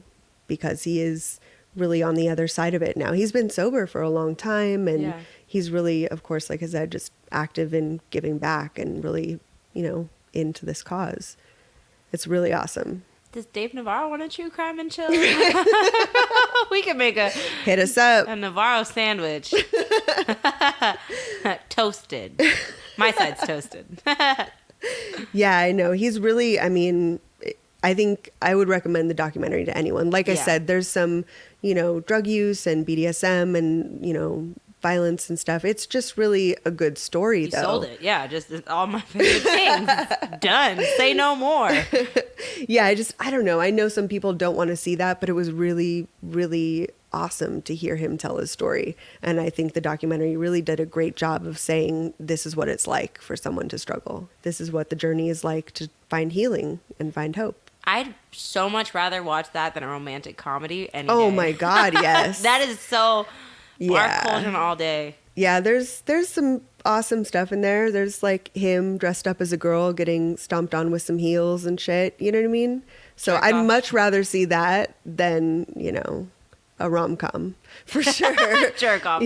because he is really on the other side of it now. He's been sober for a long time. And he's really, of course, like I said, just active in giving back and really, you know, into this cause. It's really awesome. Does Dave Navarro want a true crime and chill? We could make hit us up a Navarro sandwich. Toasted. My side's toasted. Yeah, I know. He's really, I mean, I think I would recommend the documentary to anyone. Like I said, there's some, drug use and BDSM and, violence and stuff. It's just really a good story, though. You sold it. Yeah, just all my favorite things. Done. Say no more. Yeah, I don't know. I know some people don't want to see that, but it was really, really awesome to hear him tell his story. And I think the documentary really did a great job of saying this is what it's like for someone to struggle. This is what the journey is like to find healing and find hope. I'd so much rather watch that than a romantic comedy any Oh day. my God, yes. That is so Mark Yeah. Colton all day. Yeah, there's some awesome stuff in there. There's like him dressed up as a girl getting stomped on with some heels and shit. You know what I mean? So Jerk I'd off. much rather see that than, a rom-com for sure. Jerk off.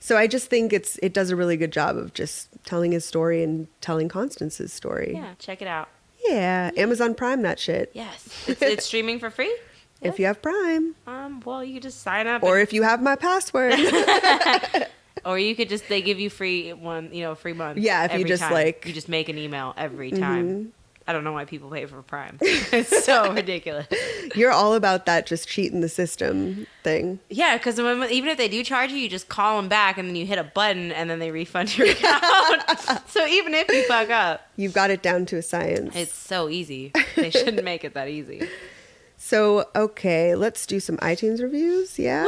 So I just think it does a really good job of just telling his story and telling Constance's story. Yeah, check it out. Yeah, Amazon Prime that shit. Yes. It's streaming for free? If you have Prime. Well, you could just sign up. Or if you have my password. Or you could just, they give you free free month. Yeah, if you every just time. like... You just make an email every time. I don't know why people pay for Prime. It's so ridiculous. You're all about that just cheating the system thing. Yeah, because even if they do charge you, you just call them back and then you hit a button and then they refund your account. So even if you fuck up. You've got it down to a science. It's so easy. They shouldn't make it that easy. So, okay, let's do some iTunes reviews, yeah?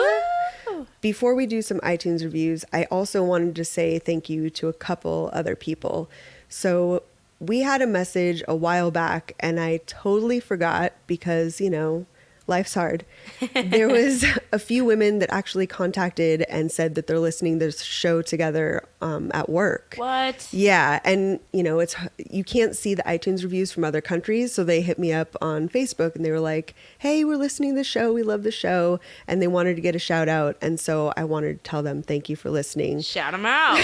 Woo! Before we do some iTunes reviews, I also wanted to say thank you to a couple other people. So we had a message a while back, and I totally forgot because, life's hard. There was a few women that actually contacted and said that they're listening to this show together at work. What? Yeah, and it's you can't see the iTunes reviews from other countries, so they hit me up on Facebook and they were like, "Hey, we're listening to the show. We love the show," and they wanted to get a shout out, and so I wanted to tell them thank you for listening. Shout them out.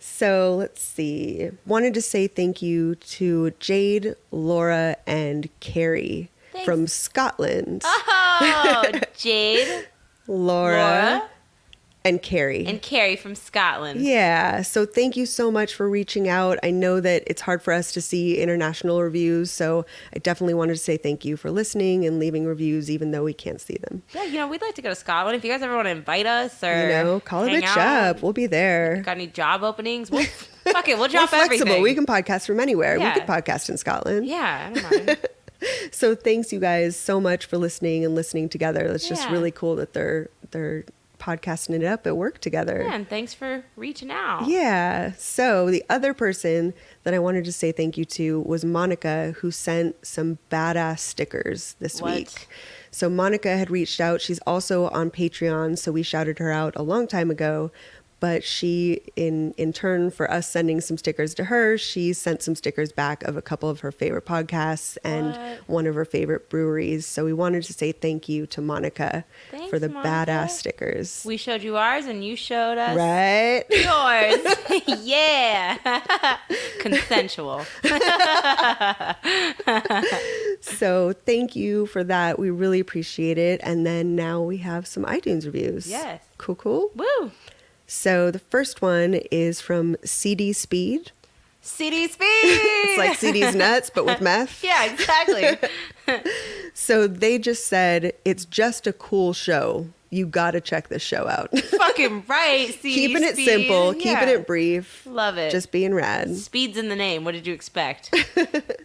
So let's see. Wanted to say thank you to Jade, Laura, and Carrie. Thanks. From Scotland. Oh, Jade, Laura, and Carrie. and Carrie from Scotland. Yeah. So thank you so much for reaching out. I know that it's hard for us to see international reviews, so I definitely wanted to say thank you for listening and leaving reviews, even though we can't see them. Yeah, we'd like to go to Scotland. If you guys ever want to invite us or Call a hang bitch out, up. We'll be there. got any job openings? Fuck it, we'll We're drop flexible. everything. We can podcast from anywhere. Yeah. We could podcast in Scotland. Yeah, I don't mind. So thanks you guys so much for listening and listening together. It's just Yeah. really cool that they're podcasting it up at work together. Yeah, and thanks for reaching out. Yeah. So the other person that I wanted to say thank you to was Monica, who sent some badass stickers this What? week. So Monica had reached out. She's also on Patreon, so we shouted her out a long time ago. But she, in turn for us sending some stickers to her, she sent some stickers back of a couple of her favorite podcasts and one of her favorite breweries. So we wanted to say thank you to Monica Thanks, for the Monica. badass stickers. We showed you ours and you showed us Right? yours. Yeah. Consensual. So thank you for that. We really appreciate it. And then now we have some iTunes reviews. Yes. Cool. Woo. So the first one is from CD Speed. CD Speed. It's like CD's nuts, but with meth. Yeah, exactly. So they just said, it's just a cool show. You got to check this show out. Fucking right. CD Keeping it Speed. simple, Yeah. keeping it brief. Love it. Just being rad. Speed's in the name. What did you expect?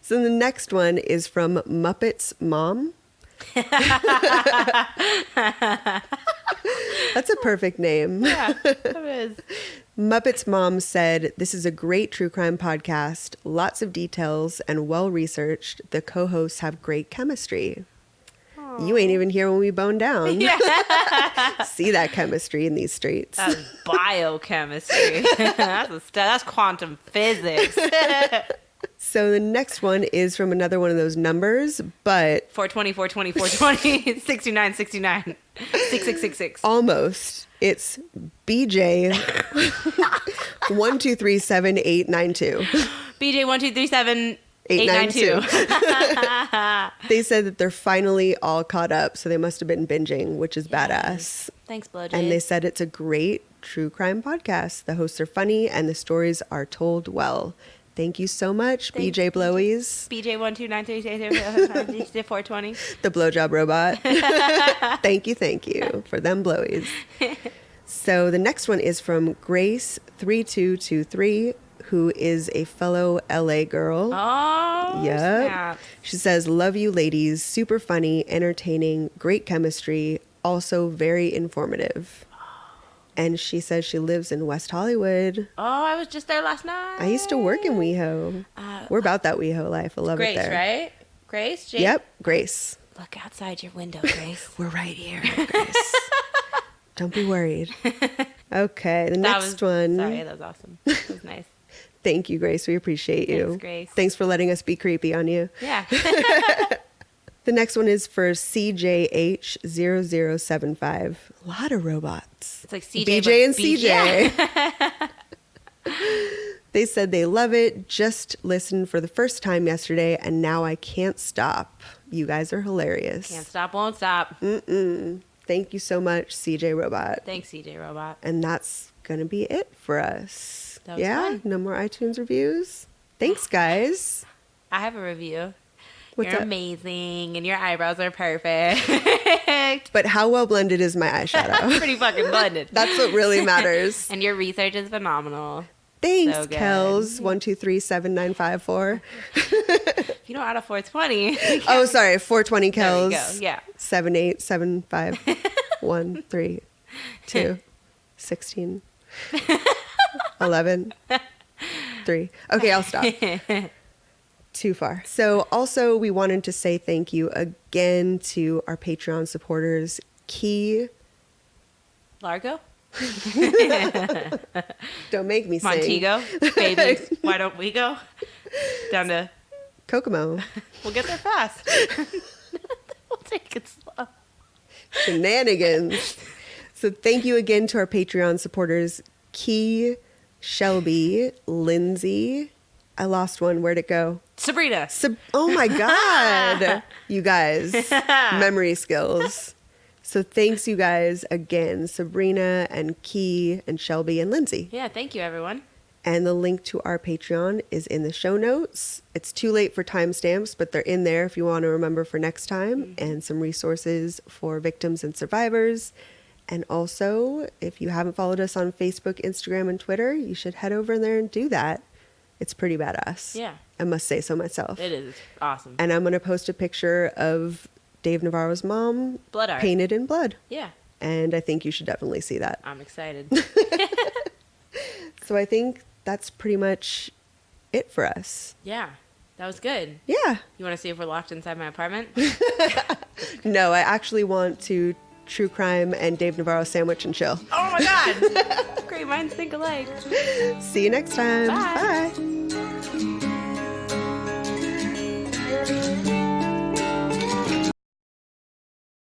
So the next one is from Muppets Mom. That's a perfect name. Yeah, it is. Muppets Mom said, "This is a great true crime podcast. Lots of details and well researched. The co-hosts have great chemistry." You ain't even here when we bone down. Yeah. See that chemistry in these streets. That's biochemistry. That's quantum physics. So the next one is from another one of those numbers, but 420, 420, 420, 69, 69, 6666. almost. It's BJ 1237892. BJ 1237 892. They said that they're finally all caught up, so they must have been binging, which is badass. Thanks, Blowjay. And they said it's a great true crime podcast. The hosts are funny and the stories are told well. Thank you so much, Thanks, BJ Blowies, BJ12933 the blowjob robot. Thank you for them blowies. So the next one is from Grace3223, who is a fellow LA girl. Oh, Yep. snap. She says, love you ladies, super funny, entertaining, great chemistry, also very informative. And she says she lives in West Hollywood. Oh, I was just there last night. I used to work in WeHo. We're about that WeHo life. I love Grace, it there. right? Grace? Jane? Yep, Grace. Look outside your window, Grace. We're right here, Grace. Don't be worried. Okay, the next one. Sorry, that was awesome. That was nice. Thank you, Grace. We appreciate you. Thanks, Grace. Thanks for letting us be creepy on you. Yeah. The next one is for CJH0075. A lot of robots. It's like CJ. BJ and CJ. CJ. They said they love it. Just listened for the first time yesterday, and now I can't stop. You guys are hilarious. Can't stop, won't stop. Thank you so much, CJ Robot. Thanks, CJ Robot. And that's going to be it for us. That was fun. No more iTunes reviews. Thanks, guys. I have a review. What's You're up? amazing, and your eyebrows are perfect. But how well blended is my eyeshadow? Pretty fucking blended. That's what really matters. And your research is phenomenal. Thanks, So good. Kels. 1237954. If you know out of 420. Oh, sorry. 420 There Kels. we go. Yeah. 7875132 16 11 3. Okay, I'll stop. Too far. So also we wanted to say thank you again to our Patreon supporters, Key. Largo? Don't make me sing. Montego? Baby, why don't we go? Down to... Kokomo. We'll get there fast. We'll take it slow. Shenanigans. So thank you again to our Patreon supporters, Key, Shelby, Lindsay. I lost one. Where'd it go? Sabrina. Oh my God. You guys, memory skills. So thanks you guys again, Sabrina and Key and Shelby and Lindsay. Yeah, thank you, everyone. And the link to our Patreon is in the show notes. It's too late for timestamps, but they're in there if you want to remember for next time, and some resources for victims and survivors. And also, if you haven't followed us on Facebook, Instagram, and Twitter, you should head over there and do that. It's pretty badass. Yeah. I must say so myself. It is. It's awesome. And I'm going to post a picture of Dave Navarro's mom Blood art. painted in blood. Yeah. And I think you should definitely see that. I'm excited. So I think that's pretty much it for us. Yeah. That was good. Yeah. You want to see if we're locked inside my apartment? No, I actually want to true crime and Dave Navarro sandwich and chill. Oh my God. Great minds think alike. See you next time. Bye. Bye.